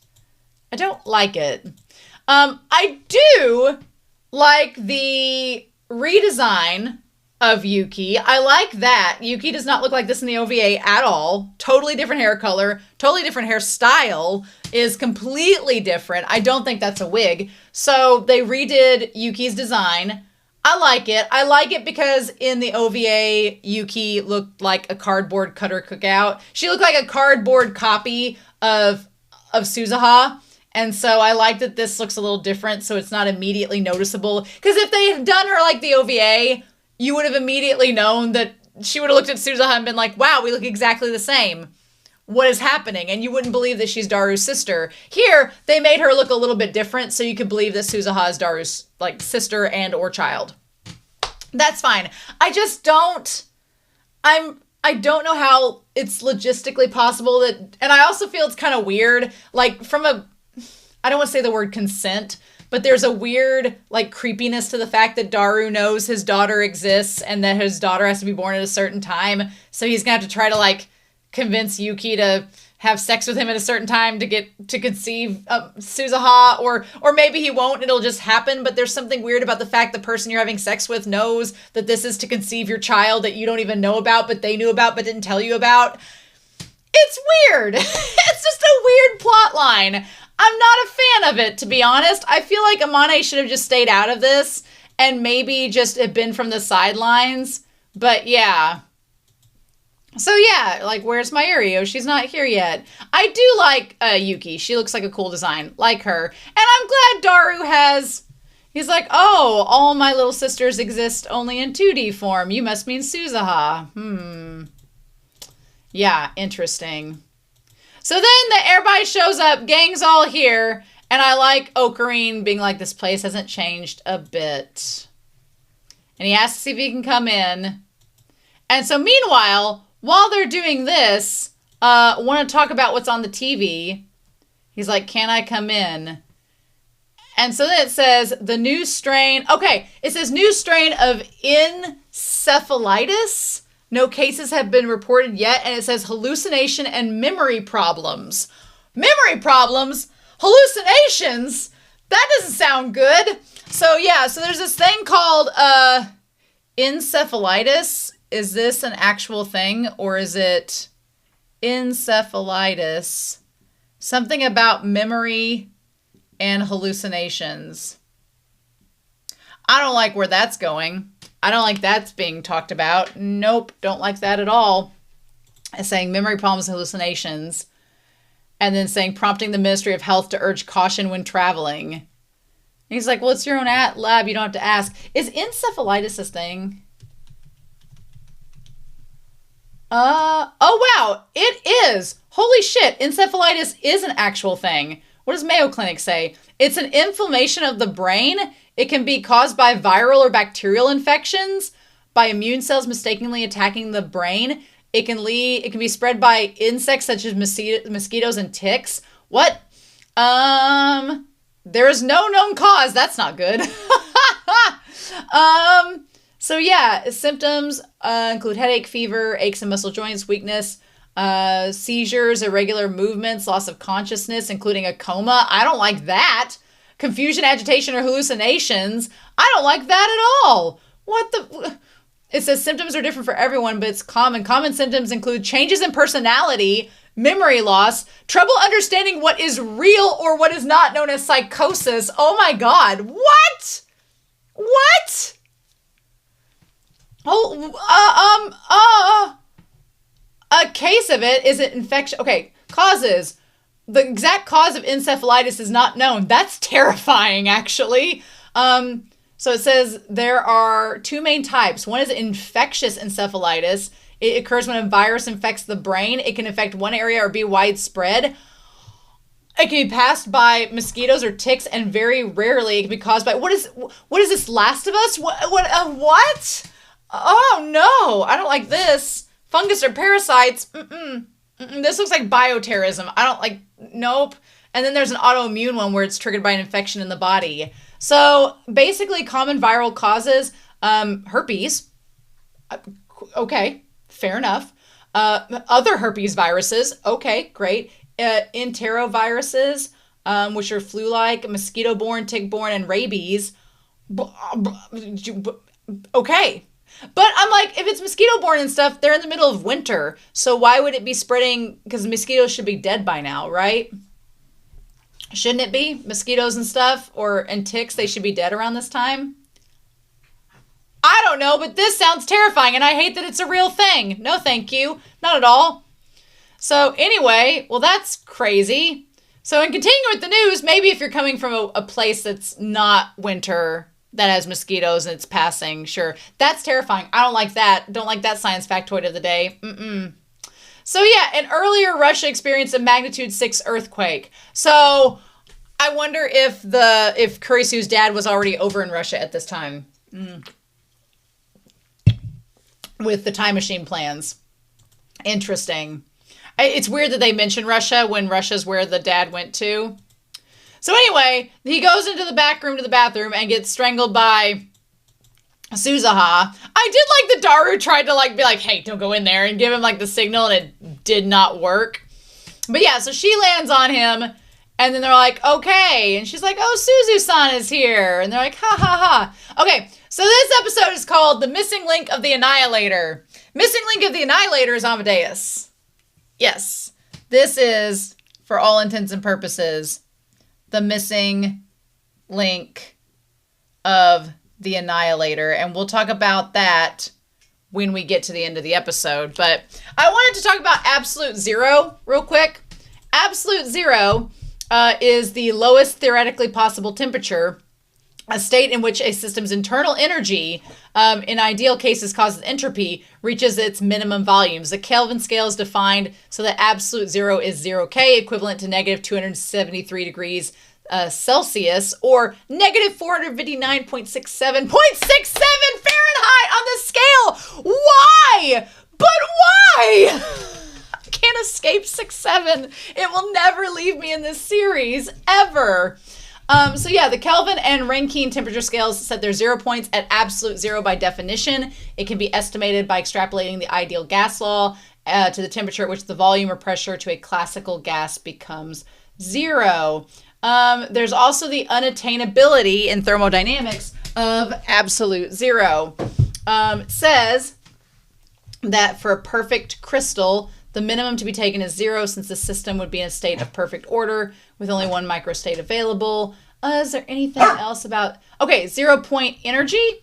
like it. I do like the redesign of Yuki. I like that. Yuki does not look like this in the OVA at all. Totally different hair color, totally different hairstyle, is completely different. I don't think that's a wig. So they redid Yuki's design. I like it. I like it because in the OVA, Yuki looked like a cardboard cutter cookout. She looked like a cardboard copy of Suzuha. And so I like that this looks a little different, so it's not immediately noticeable. Because if they had done her like the OVA, you would have immediately known that she would have looked at Suzuha and been like, wow, we look exactly the same. What is happening? And you wouldn't believe that she's Daru's sister. Here, they made her look a little bit different, so you could believe that Suzuha is Daru's like sister and or child. That's fine. I just don't, I don't know how it's logistically possible that, and I also feel it's kind of weird, like I don't want to say the word consent, but there's a weird, like, creepiness to the fact that Daru knows his daughter exists and that his daughter has to be born at a certain time. So he's going to have to try to, like, convince Yuki to have sex with him at a certain time to conceive Suzuha, or maybe he won't, it'll just happen. But there's something weird about the fact the person you're having sex with knows that this is to conceive your child that you don't even know about, but they knew about but didn't tell you about. It's weird. It's just a weird plot line. I'm not a fan of it, to be honest. I feel like Amane should have just stayed out of this and maybe just have been from the sidelines. But yeah. So yeah, like, where's my Ario? She's not here yet. I do like Yuki. She looks like a cool design. Like her. And I'm glad Daru he's like, oh, all my little sisters exist only in 2D form. You must mean Suzuha. Yeah, interesting. So then everybody shows up, gang's all here, and I like Ocarine being like, this place hasn't changed a bit. And he asks if he can come in. And so meanwhile, while they're doing this, want to talk about what's on the TV. He's like, can I come in? And so then it says the new strain. Okay, it says new strain of encephalitis. No cases have been reported yet, and it says hallucination and memory problems. Memory problems? Hallucinations? That doesn't sound good. So yeah, so there's this thing called encephalitis. Is this an actual thing, or is it encephalitis? Something about memory and hallucinations. I don't like where that's going. I don't like that's being talked about. Nope, don't like that at all. It's saying memory problems, hallucinations, and then saying prompting the Ministry of Health to urge caution when traveling. And he's like, well, it's your own lab. You don't have to ask. Is encephalitis a thing? Oh, wow. It is. Holy shit. Encephalitis is an actual thing. What does Mayo Clinic say? It's an inflammation of the brain. It can be caused by viral or bacterial infections, by immune cells mistakenly attacking the brain. It can be spread by insects such as mosquitoes and ticks. What? There is no known cause. That's not good. So yeah, symptoms include headache, fever, aches and muscle joints, weakness, seizures, irregular movements, loss of consciousness, including a coma. I don't like that. Confusion, agitation, or hallucinations. I don't like that at all. What the... It says symptoms are different for everyone, but it's common. Common symptoms include changes in personality, memory loss, trouble understanding what is real or what is not, known as psychosis. Oh my God. What? What? A case of it is an infection. Okay, causes. The exact cause of encephalitis is not known. That's terrifying, actually. So it says there are two main types. One is infectious encephalitis. It occurs when a virus infects the brain. It can affect one area or be widespread. It can be passed by mosquitoes or ticks, and very rarely it can be caused by... What is this, Last of Us? What? Oh, no. I don't like this. Fungus or parasites. This looks like bioterrorism. I don't like... Nope. And then there's an autoimmune one where it's triggered by an infection in the body. So basically common viral causes, herpes. Okay, fair enough. Other herpes viruses. Okay, great. Enteroviruses, which are flu-like, mosquito-borne, tick-borne, and rabies. Okay. But I'm like, if it's mosquito-borne and stuff, they're in the middle of winter. So why would it be spreading? Because mosquitoes should be dead by now, right? Shouldn't it be? Mosquitoes and stuff, and ticks, they should be dead around this time? I don't know, but this sounds terrifying, and I hate that it's a real thing. No, thank you. Not at all. So anyway, well, that's crazy. So in continuing with the news, maybe if you're coming from a place that's not winter, that has mosquitoes and it's passing, sure. That's terrifying. I don't like that. Don't like that science factoid of the day. So yeah, and earlier Russia experienced a magnitude 6 earthquake. So I wonder if Kurisu's dad was already over in Russia at this time. With the time machine plans. Interesting. It's weird that they mention Russia when Russia's where the dad went to. So anyway, he goes into the back room to the bathroom and gets strangled by Suzuha. I did like the Daru tried to be like, hey, don't go in there, and give him the signal, and it did not work. But yeah, so she lands on him, and then they're like, okay. And she's like, oh, Suzu-san is here. And they're like, ha ha ha. Okay, so this episode is called The Missing Link of the Annihilator. Missing Link of the Annihilator is Amadeus. Yes, this is, for all intents and purposes, the missing link of the Annihilator. And we'll talk about that when we get to the end of the episode. But I wanted to talk about absolute zero real quick. Absolute zero is the lowest theoretically possible temperature, a state in which a system's internal energy, in ideal cases causes entropy, reaches its minimum volumes. The Kelvin scale is defined so that absolute zero is 0K, equivalent to negative 273 degrees Celsius, or negative 459.67 Fahrenheit on the scale. Why? But why? I can't escape 6-7. It will never leave me in this series, ever. So yeah, the Kelvin and Rankine temperature scales set their 0 points at absolute zero by definition. It can be estimated by extrapolating the ideal gas law to the temperature at which the volume or pressure to a classical gas becomes zero. There's also the unattainability in thermodynamics of absolute zero. It says that for a perfect crystal, the minimum to be taken is zero, since the system would be in a state of perfect order with only one microstate available. Is there anything else about... Okay, 0 point energy.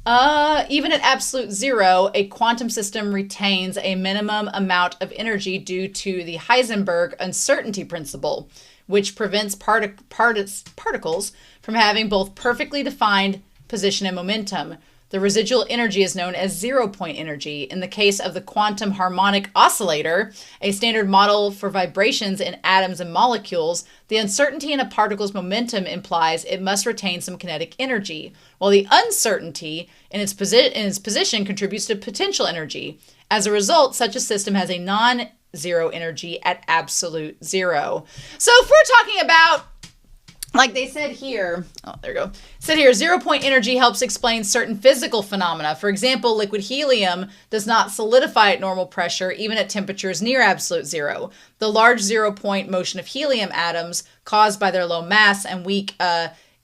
Even at absolute zero, a quantum system retains a minimum amount of energy due to the Heisenberg uncertainty principle, which prevents particles from having both perfectly defined position and momentum. The residual energy is known as 0 point energy. In the case of the quantum harmonic oscillator, a standard model for vibrations in atoms and molecules, the uncertainty in a particle's momentum implies it must retain some kinetic energy, while the uncertainty in its position contributes to potential energy. As a result, such a system has a non-zero energy at absolute zero. So if we're talking about like they said here, oh, there you go. Said here, 0-point energy helps explain certain physical phenomena. For example, liquid helium does not solidify at normal pressure, even at temperatures near absolute zero. The large 0-point motion of helium atoms, caused by their low mass and weak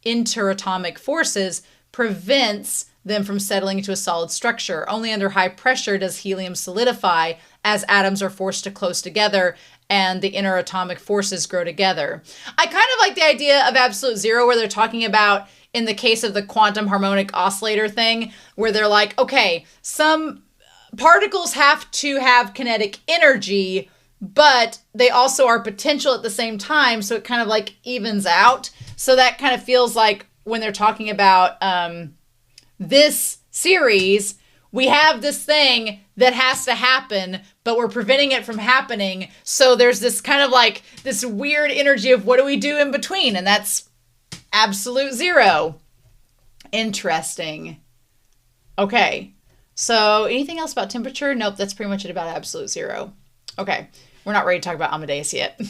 interatomic forces, prevents them from settling into a solid structure. Only under high pressure does helium solidify, as atoms are forced to close together and the interatomic forces grow together. I kind of like the idea of absolute zero, where they're talking about, in the case of the quantum harmonic oscillator thing, where they're like, okay, some particles have to have kinetic energy, but they also are potential at the same time, so it kind of like evens out. So that kind of feels like when they're talking about this series, we have this thing that has to happen, but we're preventing it from happening. So there's this kind of like this weird energy of what do we do in between? And that's absolute zero. Interesting. Okay. So anything else about temperature? Nope, that's pretty much it about absolute zero. Okay. We're not ready to talk about Amadeus yet.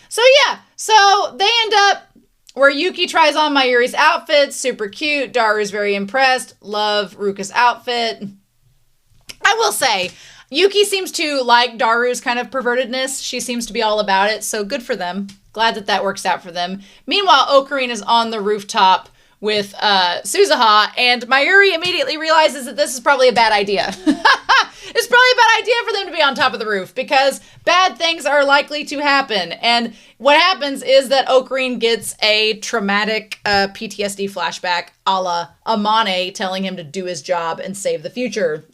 So yeah, so they end up where Yuki tries on Mayuri's outfit. Super cute. Daru's very impressed. Love Ruka's outfit. I will say, Yuki seems to like Daru's kind of pervertedness. She seems to be all about it, so good for them. Glad that that works out for them. Meanwhile, Ocarina is on the rooftop with Suzuha, and Mayuri immediately realizes that this is probably a bad idea. It's probably a bad idea for them to be on top of the roof, because bad things are likely to happen. And what happens is that Ocarina gets a traumatic PTSD flashback a la Amane telling him to do his job and save the future.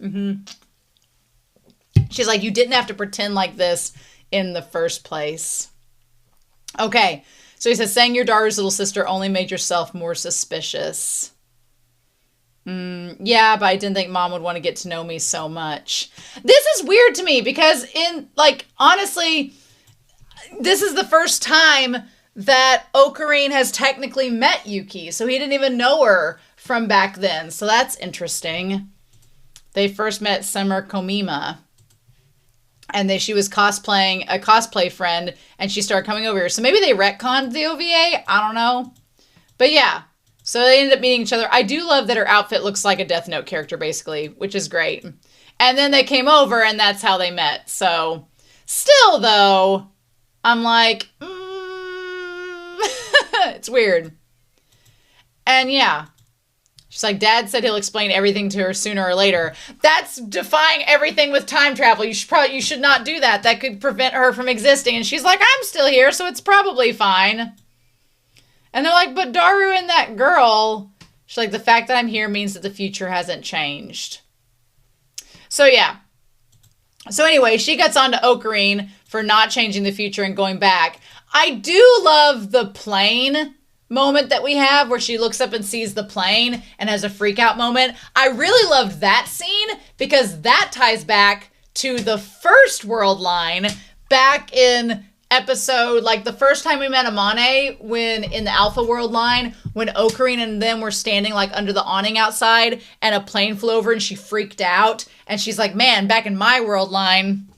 She's like, you didn't have to pretend like this in the first place. Okay, so he says, saying you're Daru's little sister only made yourself more suspicious. Yeah, but I didn't think Mom would want to get to know me so much. This is weird to me because honestly, this is the first time that Ocarina has technically met Yuki, so he didn't even know her from back then. So that's interesting. They first met Summer Komima, and she was cosplaying a cosplay friend, and she started coming over here. So maybe they retconned the OVA. I don't know. But yeah. So they ended up meeting each other. I do love that her outfit looks like a Death Note character, basically, which is great. And then they came over, and that's how they met. So still, though, I'm like, it's weird. And yeah. She's like, Dad said he'll explain everything to her sooner or later. That's defying everything with time travel. You should not do that. That could prevent her from existing. And she's like, I'm still here, so it's probably fine. And they're like, but Daru and that girl. She's like, the fact that I'm here means that the future hasn't changed. So yeah. So anyway, she gets on to Ocarina for not changing the future and going back. I do love the plane moment that we have where she looks up and sees the plane and has a freak out moment. I really loved that scene because that ties back to the first world line back in episode, like the first time we met Amane when in the Alpha World line, when Ocarina and them were standing like under the awning outside and a plane flew over and she freaked out. And she's like, man, back in my world line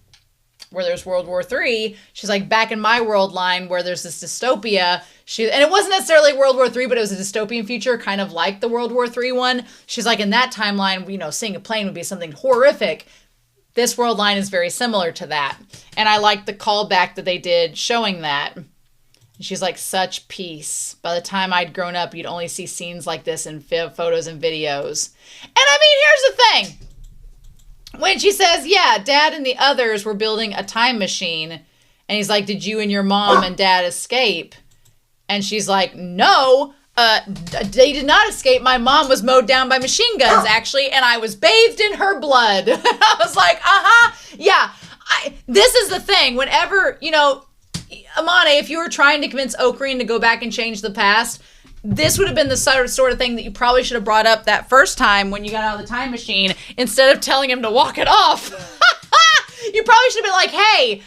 where there's World War III, she's like, back in my world line where there's this dystopia, and it wasn't necessarily World War III, but it was a dystopian future, kind of like the World War III one. She's like, in that timeline, seeing a plane would be something horrific. This world line is very similar to that. And I like the callback that they did showing that. And she's like, such peace. By the time I'd grown up, you'd only see scenes like this in photos and videos. And I mean, here's the thing. When she says, yeah, Dad and the others were building a time machine. And he's like, did you and your mom and Dad escape? And she's like, no, they did not escape. My mom was mowed down by machine guns, actually, and I was bathed in her blood. I was like, yeah. This is the thing. Whenever, Amane, if you were trying to convince Ocarina to go back and change the past, this would have been the sort of thing that you probably should have brought up that first time when you got out of the time machine, instead of telling him to walk it off. You probably should have been like, hey,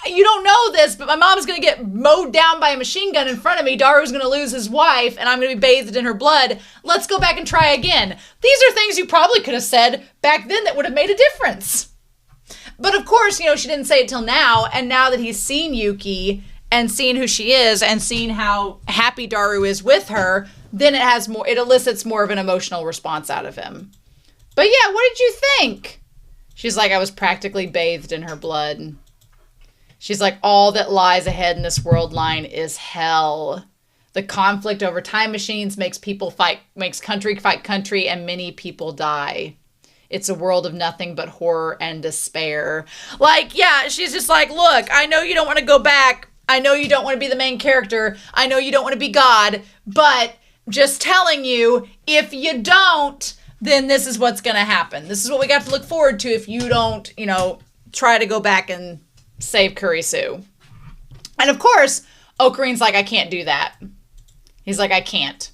you don't know this, but my mom's going to get mowed down by a machine gun in front of me. Daru's going to lose his wife, and I'm going to be bathed in her blood. Let's go back and try again. These are things you probably could have said back then that would have made a difference. But of course, she didn't say it till now, and now that he's seen Yuki and seeing who she is and seeing how happy Daru is with her, then it elicits more of an emotional response out of him. But yeah, what did you think? She's like, I was practically bathed in her blood. She's like, all that lies ahead in this world line is hell. The conflict over time machines makes country fight country, and many people die. It's a world of nothing but horror and despair. Like, yeah, she's just like, look, I know you don't want to go back. I know you don't want to be the main character. I know you don't want to be God, but just telling you, if you don't, then this is what's going to happen. This is what we got to look forward to if you don't, try to go back and save Kurisu. And of course, Okarin's like, I can't do that. He's like, I can't.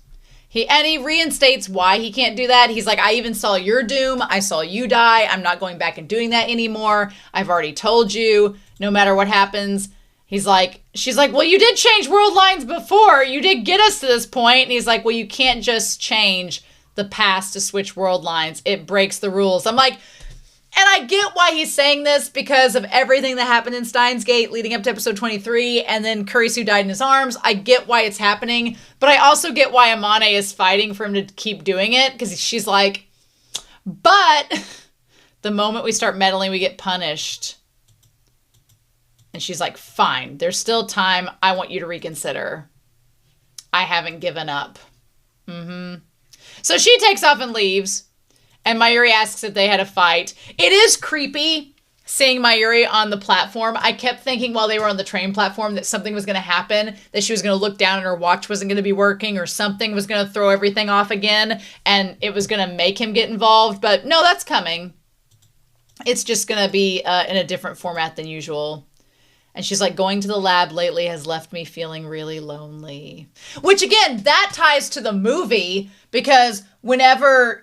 He reinstates why he can't do that. He's like, I even saw your doom. I saw you die. I'm not going back and doing that anymore. I've already told you, no matter what happens. She's like, well, you did change world lines before. You did get us to this point. And he's like, well, you can't just change the past to switch world lines. It breaks the rules. I'm like, and I get why he's saying this because of everything that happened in Steins Gate leading up to episode 23, and then Kurisu died in his arms. I get why it's happening, but I also get why Amane is fighting for him to keep doing it, because she's like, but the moment we start meddling, we get punished. And she's like, fine, there's still time. I want you to reconsider. I haven't given up. So she takes off and leaves. And Mayuri asks if they had a fight. It is creepy seeing Mayuri on the platform. I kept thinking while they were on the train platform that something was going to happen, that she was going to look down and her watch wasn't going to be working, or something was going to throw everything off again and it was going to make him get involved. But no, that's coming. It's just going to be in a different format than usual. And she's like, going to the lab lately has left me feeling really lonely. Which again, that ties to the movie, because whenever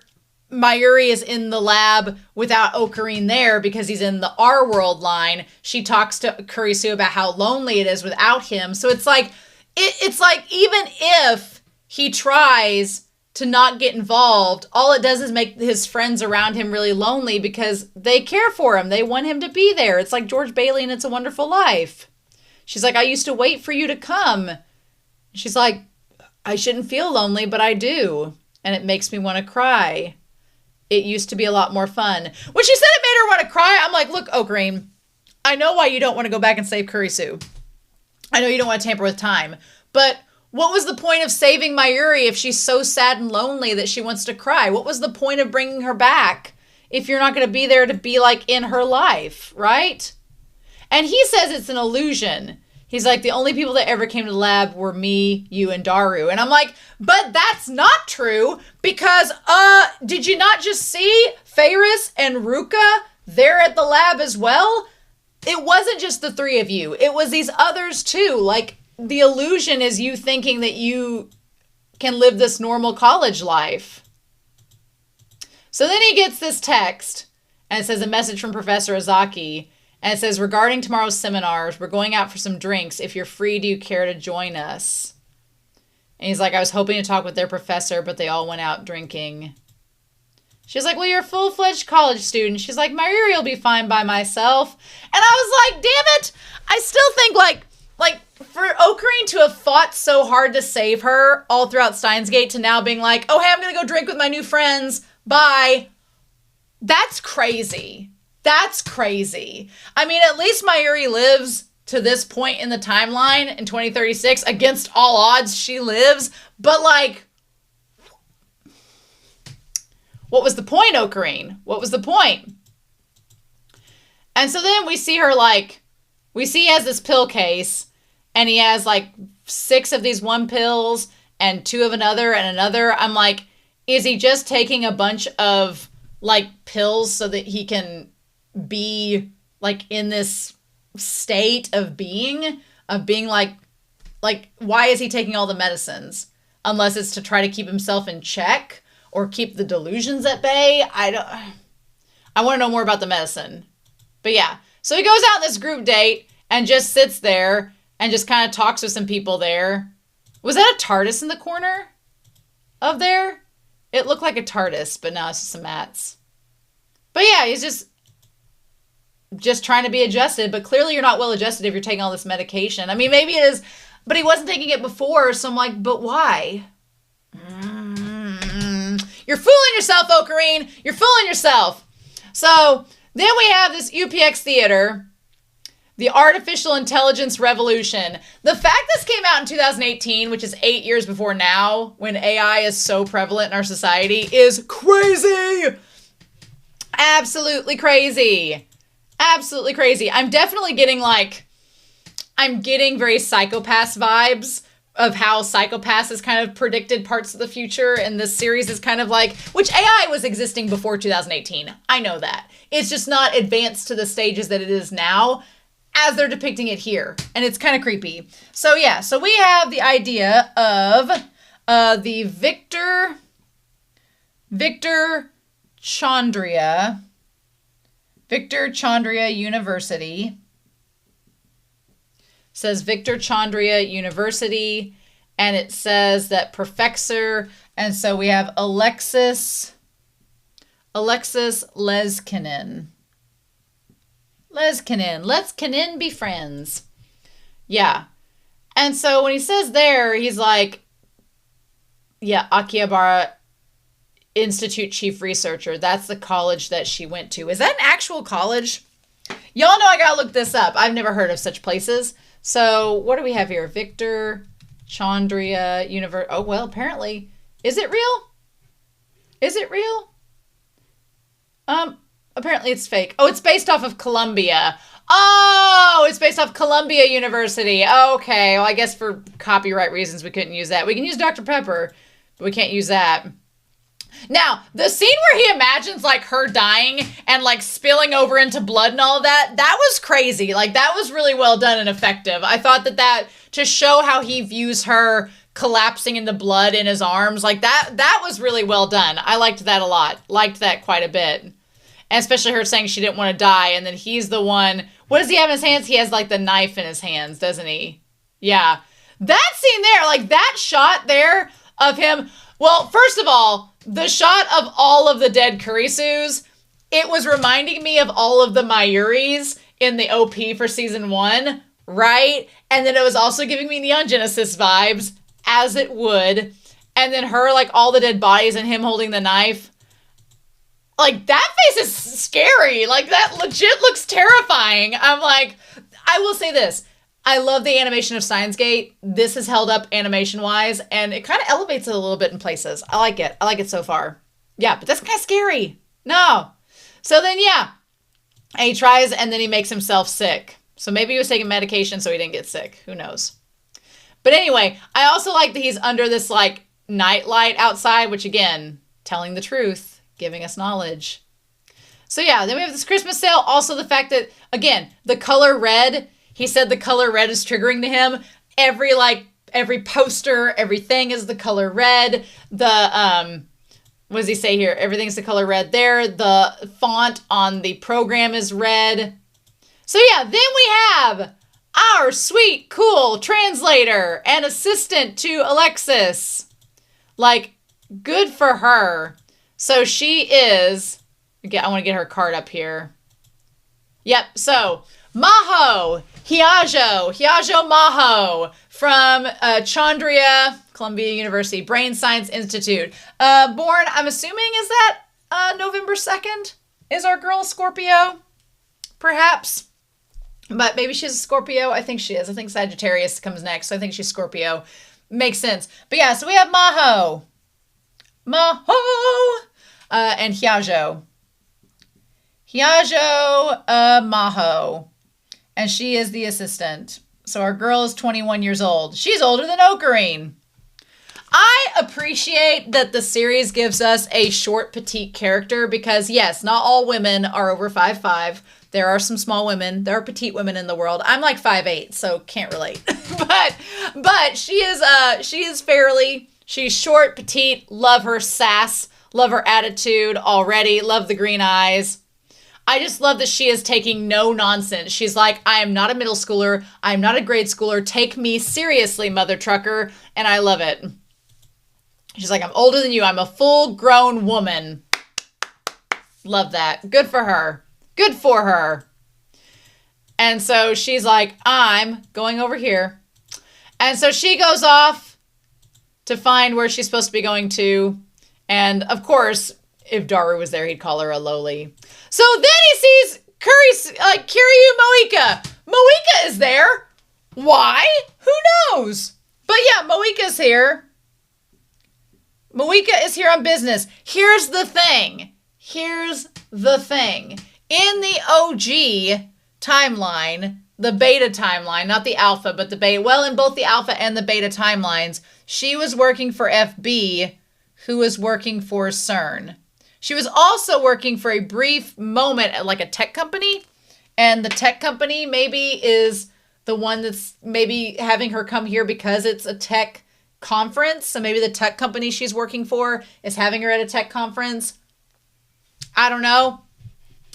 Mayuri is in the lab without Okarin there because he's in the R world line, she talks to Kurisu about how lonely it is without him. So it's like, even if he tries to not get involved, all it does is make his friends around him really lonely because they care for him. They want him to be there. It's like George Bailey in It's a Wonderful Life. She's like, I used to wait for you to come. She's like, I shouldn't feel lonely, but I do. And it makes me want to cry. It used to be a lot more fun. When she said it made her want to cry, I'm like, look, Okarin, I know why you don't want to go back and save Kurisu. I know you don't want to tamper with time. But what was the point of saving Mayuri if she's so sad and lonely that she wants to cry? What was the point of bringing her back if you're not going to be there to be like in her life, right? And he says it's an illusion. He's like, the only people that ever came to the lab were me, you, and Daru. And I'm like, but that's not true, because did you not just see Ferris and Ruka there at the lab as well? It wasn't just the three of you. It was these others too. Like, the illusion is you thinking that you can live this normal college life. So then he gets this text, and it says a message from Professor Ozaki. And it says, regarding tomorrow's seminars, we're going out for some drinks. If you're free, do you care to join us? And he's like, I was hoping to talk with their professor, but they all went out drinking. She's like, well, you're a full-fledged college student. She's like, Mayuri will be fine by myself. And I was like, damn it. I still think, like for Okarin to have fought so hard to save her all throughout Steins Gate to now being like, oh, hey, I'm going to go drink with my new friends. Bye. That's crazy. That's crazy. I mean, at least Mayuri lives to this point in the timeline in 2036. Against all odds, she lives. But, like, what was the point, Okarin? What was the point? And so then we see her, like, we see he has this pill case, and he has, like, 6 of these one pills and 2 of another and another. I'm like, is he just taking a bunch of, like, pills so that he can be like in this state of being like why is he taking all the medicines unless it's to try to keep himself in check or keep the delusions at bay? I want to know more about the medicine. But yeah, so he goes out on this group date and just sits there and just kind of talks with some people there. Was that a TARDIS in the corner of there? It looked like a TARDIS, but now it's just some mats. But yeah, he's just just trying to be adjusted, but clearly you're not well adjusted if you're taking all this medication. I mean, maybe it is, but he wasn't taking it before, so I'm like, but why? You're fooling yourself, Ocarine. You're fooling yourself. So then we have this UPX theater, the Artificial Intelligence Revolution. The fact this came out in 2018, which is 8 years before now, when AI is so prevalent in our society, is crazy. Absolutely crazy. Absolutely crazy. I'm definitely getting very Psycho-Pass vibes of how Psycho-Pass has kind of predicted parts of the future, and this series is kind of like, which AI was existing before 2018. I know that. It's just not advanced to the stages that it is now as they're depicting it here. And it's kind of creepy. So yeah, so we have the idea of the Victor Chandria University. Says Victor Chandria University, and it says that professor, and so we have Alexis Leskinen. Let's Kenin be friends. Yeah. And so when he says there, he's like, yeah, Akihabara Institute Chief Researcher. That's the college that she went to. Is that an actual college? Y'all know I gotta look this up. I've never heard of such places. So what do we have here? Victor Chandria University. Oh, well, apparently. Is it real? Is it real? Apparently it's fake. Oh, it's based off of Columbia. Oh, it's based off Columbia University. Okay. Well, I guess for copyright reasons, we couldn't use that. We can use Dr. Pepper, but we can't use that. Now, the scene where he imagines, like, her dying and, like, spilling over into blood and all of that, that was crazy. Like, that was really well done and effective. I thought that to show how he views her collapsing into blood in his arms, like, that was really well done. I liked that a lot. Liked that quite a bit. And especially her saying she didn't want to die, and then he's the one... What does he have in his hands? He has, like, the knife in his hands, doesn't he? Yeah. That scene there, like, that shot there of him... Well, first of all, the shot of all of the dead Kurisus, it was reminding me of all of the Mayuris in the OP for season 1, right? And then it was also giving me Neon Genesis vibes, as it would. And then her, like, all the dead bodies and him holding the knife. Like, that face is scary. Like, that legit looks terrifying. I'm like, I will say this. I love the animation of Steins Gate. This has held up animation-wise, and it kind of elevates it a little bit in places. I like it. I like it so far. Yeah, but that's kind of scary. No. So then, yeah. And he tries, and then he makes himself sick. So maybe he was taking medication so he didn't get sick. Who knows? But anyway, I also like that he's under this, like, night light outside, which, again, telling the truth, giving us knowledge. So yeah, then we have this Christmas sale. Also the fact that, again, the color red... He said the color red is triggering to him. Every poster, everything is the color red. What does he say here? Everything's the color red there. The font on the program is red. So yeah, then we have our sweet, cool translator and assistant to Alexis. Like, good for her. So she is, I want to get her card up here. Yep, so Maho Maho from Chandria, Columbia University, Brain Science Institute. Born, I'm assuming, is that November 2nd? Is our girl Scorpio? Perhaps. But maybe she's a Scorpio. I think she is. I think Sagittarius comes next, so I think she's Scorpio. Makes sense. But yeah, so we have Maho. And Hyajo. Maho. And she is the assistant. So our girl is 21 years old. She's older than Ocarine. I appreciate that the series gives us a short, petite character because, yes, not all women are over 5'5". There are some small women. There are petite women in the world. I'm like 5'8", so can't relate. but she's short, petite, love her sass, love her attitude already, love the green eyes. I just love that she is taking no nonsense. She's like, I am not a middle schooler. I am not a grade schooler. Take me seriously, mother trucker. And I love it. She's like, I'm older than you. I'm a full-grown woman. Love that. Good for her. Good for her. And so she's like, I'm going over here. And so she goes off to find where she's supposed to be going to. And of course, if Daru was there, he'd call her a lowly. So then he sees Kiryu Moika. Moika is there. Why? Who knows? But yeah, Moika's here. Moika is here on business. Here's the thing. In the OG timeline, the beta timeline, not the alpha, but the beta, well, in both the alpha and the beta timelines, she was working for FB, who was working for CERN. She was also working for a brief moment at like a tech company, and the tech company maybe is the one that's maybe having her come here because it's a tech conference. So maybe the tech company she's working for is having her at a tech conference. I don't know.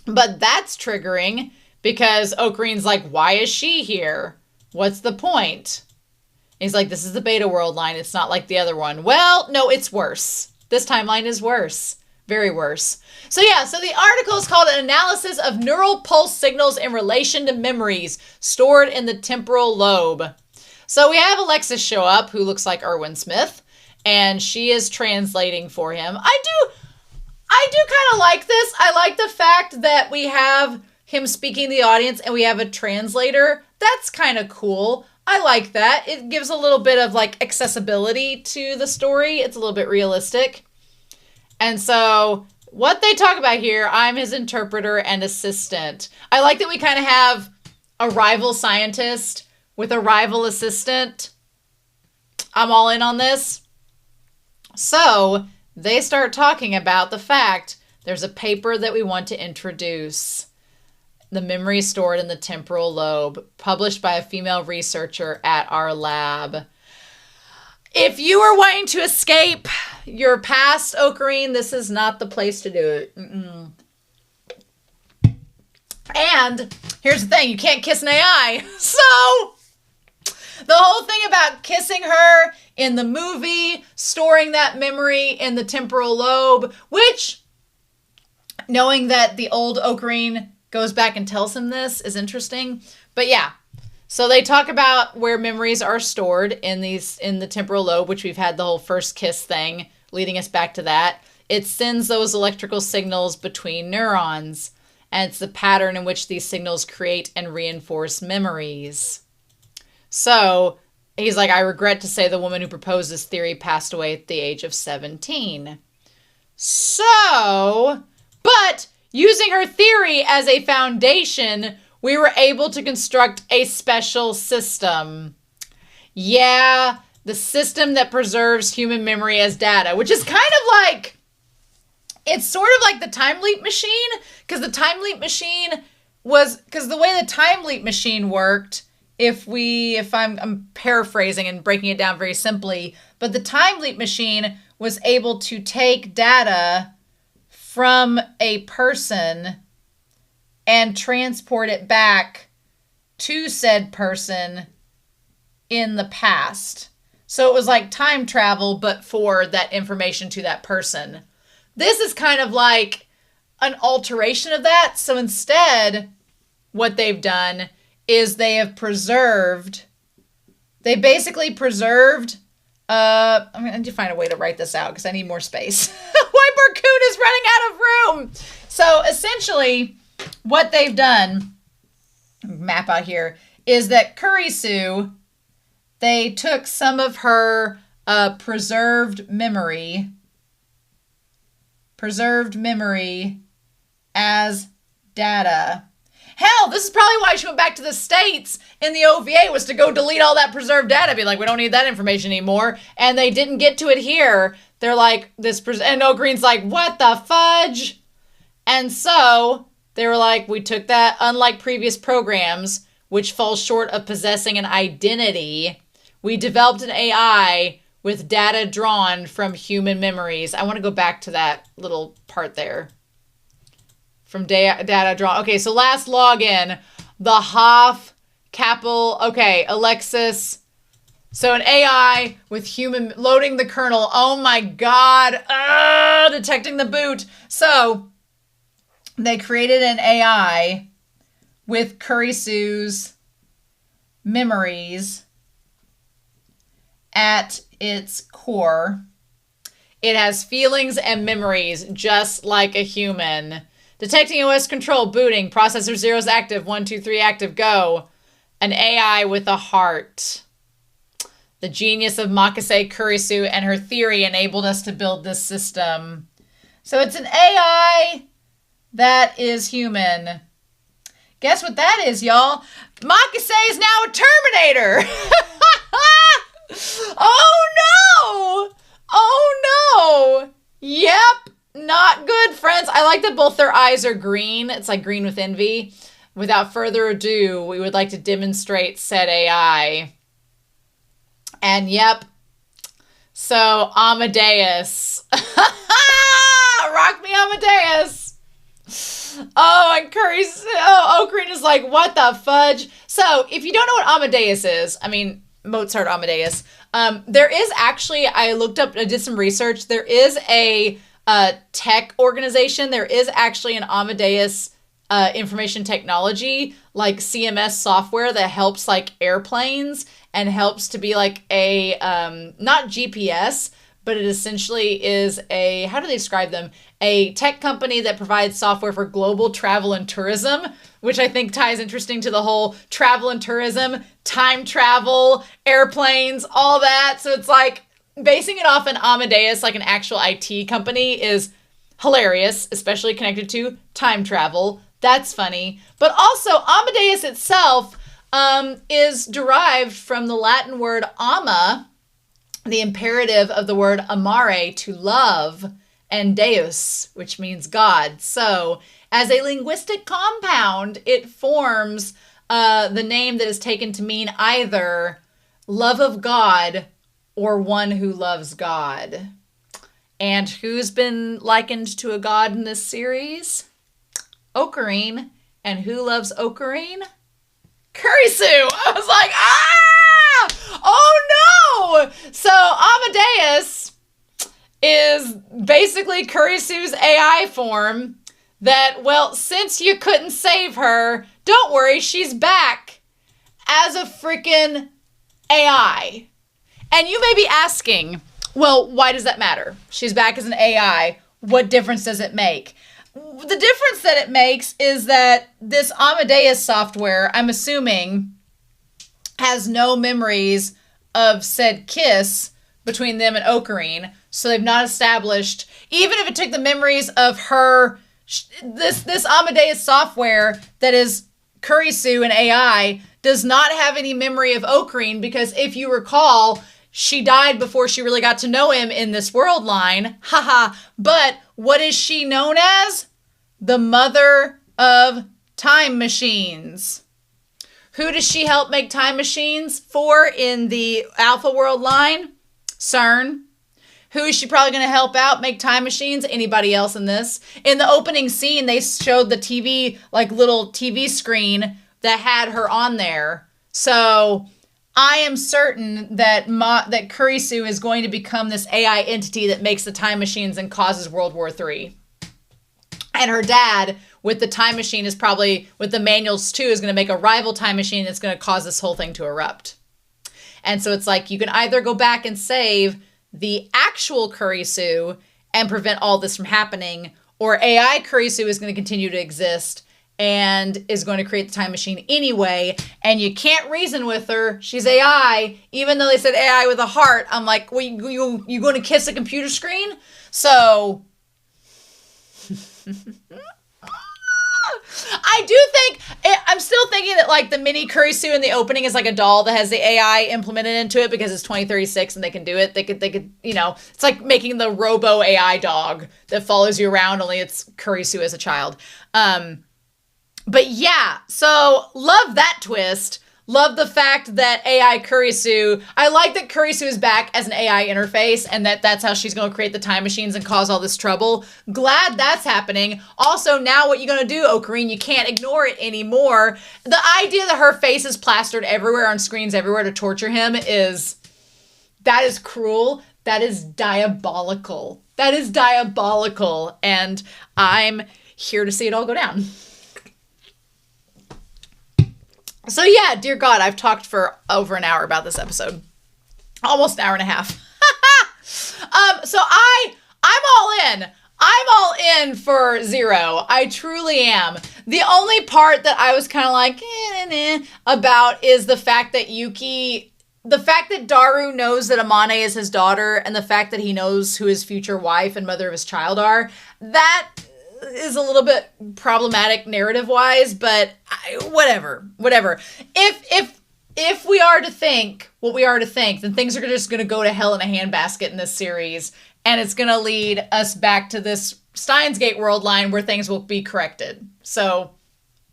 But that's triggering because Ocarina's like, why is she here? What's the point? He's like, this is the beta world line. It's not like the other one. Well, no, it's worse. This timeline is worse. Very worse. So yeah, so the article is called An Analysis of Neural Pulse Signals in Relation to Memories Stored in the Temporal Lobe. So we have Alexis show up, who looks like Erwin Smith, and she is translating for him. I do kind of like this. I like the fact that we have him speaking to the audience and we have a translator. That's kind of cool. I like that. It gives a little bit of like accessibility to the story. It's a little bit realistic. And so what they talk about here, I'm his interpreter and assistant. I like that we kind of have a rival scientist with a rival assistant. I'm all in on this. So they start talking about the fact there's a paper that we want to introduce. The memory stored in the temporal lobe, published by a female researcher at our lab. If you are wanting to escape your past, Ocarine, this is not the place to do it. Mm-mm. And here's the thing, you can't kiss an AI. So the whole thing about kissing her in the movie, storing that memory in the temporal lobe, which, knowing that the old Ocarine goes back and tells him this is interesting. But yeah, so they talk about where memories are stored in the temporal lobe, which we've had the whole first kiss thing leading us back to that. It sends those electrical signals between neurons, and it's the pattern in which these signals create and reinforce memories. So he's like, I regret to say the woman who proposed this theory passed away at the age of 17. So, but using her theory as a foundation, we were able to construct a special system. Yeah, the system that preserves human memory as data, which is kind of like, it's sort of like the time leap machine, because the time leap machine was, because the way the time leap machine worked, if I'm paraphrasing and breaking it down very simply, but the time leap machine was able to take data from a person and transport it back to said person in the past. So it was like time travel, but for that information to that person. This is kind of like an alteration of that. So instead, what they've done is they basically preserved, I'm going to find a way to write this out because I need more space. Whiteboard Coon is running out of room. So essentially, what they've done, map out here, is that Kurisu, they took some of her preserved memory as data. Hell, this is probably why she went back to the States in the OVA, was to go delete all that preserved data. Be like, we don't need that information anymore. And they didn't get to it here. They're like, and Ogrene's like, what the fudge? And so they were like, we took that, unlike previous programs, which fall short of possessing an identity, we developed an AI with data drawn from human memories. I want to go back to that little part there. From data drawn. Okay, so last login, the Hoff Capel. Okay, Alexis. So an AI with human, loading the kernel. Oh my God. Detecting the boot. So they created an AI with Kurisu's memories at its core. It has feelings and memories just like a human. Detecting OS control, booting, processor zeros active, 1, 2, 3 active, go. An AI with a heart. The genius of Makase Kurisu and her theory enabled us to build this system. So it's an AI that is human. Guess what that is, y'all? Makase is now a Terminator. Oh no! Oh no! Yep, not good, friends. I like that both their eyes are green. It's like green with envy. Without further ado, we would like to demonstrate said AI. And yep, so Amadeus. Rock me, Amadeus. Oh, and Curry's, Ocarina is like, what the fudge? So, if you don't know what Amadeus is, I mean, Mozart Amadeus, there is actually, I did some research, there is a tech organization, there is actually an Amadeus information technology, like CMS software that helps like airplanes and helps to be like a, not GPS, but it essentially is a, how do they describe them? A tech company that provides software for global travel and tourism, which I think ties interesting to the whole travel and tourism, time travel, airplanes, all that. So it's like basing it off an Amadeus, like an actual IT company, is hilarious, especially connected to time travel. That's funny. But also Amadeus itself is derived from the Latin word ama, the imperative of the word amare, to love, and deus, which means God. So as a linguistic compound, it forms the name that is taken to mean either love of God or one who loves God. And who's been likened to a god in this series? Ocarine. And who loves Ocarine? Kurisu! I was like, ah! Oh no! So Amadeus is basically Kurisu's AI form that, well, since you couldn't save her, don't worry, she's back as a freaking AI. And you may be asking, well, why does that matter? She's back as an AI. What difference does it make? The difference that it makes is that this Amadeus software, I'm assuming, has no memories of said kiss between them and Ocarine. So they've not established, even if it took the memories of her, this Amadeus software that is Kurisu and AI does not have any memory of Ocarine, because if you recall, she died before she really got to know him in this world line. Haha. But what is she known as? The mother of time machines. Who does she help make time machines for in the Alpha World line? CERN. Who is she probably going to help out make time machines? Anybody else in this? In the opening scene, they showed the TV, like little TV screen that had her on there. So I am certain that that Kurisu is going to become this AI entity that makes the time machines and causes World War III. And her dad, with the time machine, is probably, with the manuals too, is going to make a rival time machine that's going to cause this whole thing to erupt. And so it's like, you can either go back and save the actual Kurisu and prevent all this from happening, or AI Kurisu is going to continue to exist and is going to create the time machine anyway, and you can't reason with her. She's AI, even though they said AI with a heart. I'm like, well, you going to kiss a computer screen? So I do think, I'm still thinking that like the mini Kurisu in the opening is like a doll that has the AI implemented into it because it's 2036 and they can do it. They could, you know, it's like making the robo AI dog that follows you around, only it's Kurisu as a child. But yeah, so love that twist. Love the fact that AI Kurisu, I like that Kurisu is back as an AI interface and that's how she's going to create the time machines and cause all this trouble. Glad that's happening. Also, now what you going to do, Ocarine? You can't ignore it anymore. The idea that her face is plastered everywhere on screens everywhere to torture him that is cruel. That is diabolical. That is diabolical. And I'm here to see it all go down. So yeah, dear God, I've talked for over an hour about this episode. Almost an hour and a half. So I'm all in. I'm all in for Zero. I truly am. The only part that I was kind of like about is the fact that Daru knows that Amane is his daughter, and the fact that he knows who his future wife and mother of his child are. That is a little bit problematic narrative-wise, but whatever. If we are to think what we are to think, then things are just going to go to hell in a handbasket in this series, and it's going to lead us back to this Steins Gate world line where things will be corrected. So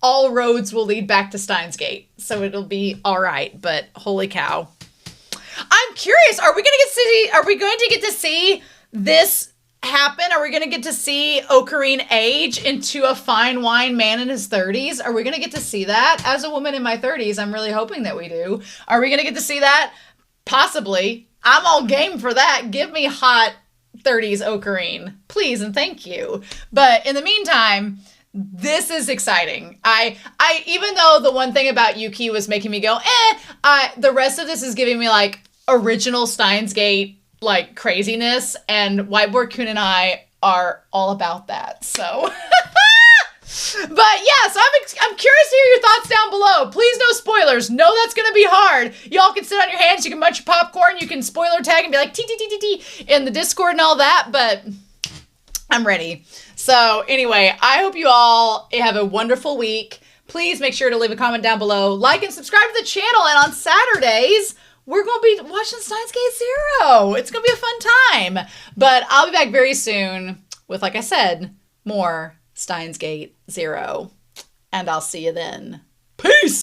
all roads will lead back to Steins Gate. So it'll be all right, but holy cow. I'm curious, are we going to get to see this happen? Are we going to get to see Ocarine age into a fine wine man in his 30s? Are we going to get to see that? As a woman in my 30s, I'm really hoping that we do. Are we going to get to see that? Possibly. I'm all game for that. Give me hot 30s Ocarine, please and thank you. But in the meantime, this is exciting. I even though the one thing about Yuki was making me go, the rest of this is giving me like original Steins Gate like craziness, and Whiteboard Kun and I are all about that. So but yeah, so I'm curious to hear your thoughts down below. Please no spoilers. No, that's gonna be hard. Y'all can sit on your hands, you can munch your popcorn, you can spoiler tag and be like t in the Discord and all that, but I'm ready. So anyway, I hope you all have a wonderful week. Please make sure to leave a comment down below, like and subscribe to the channel, and on Saturdays we're going to be watching Steins Gate Zero. It's going to be a fun time. But I'll be back very soon with, like I said, more Steins Gate Zero. And I'll see you then. Peace!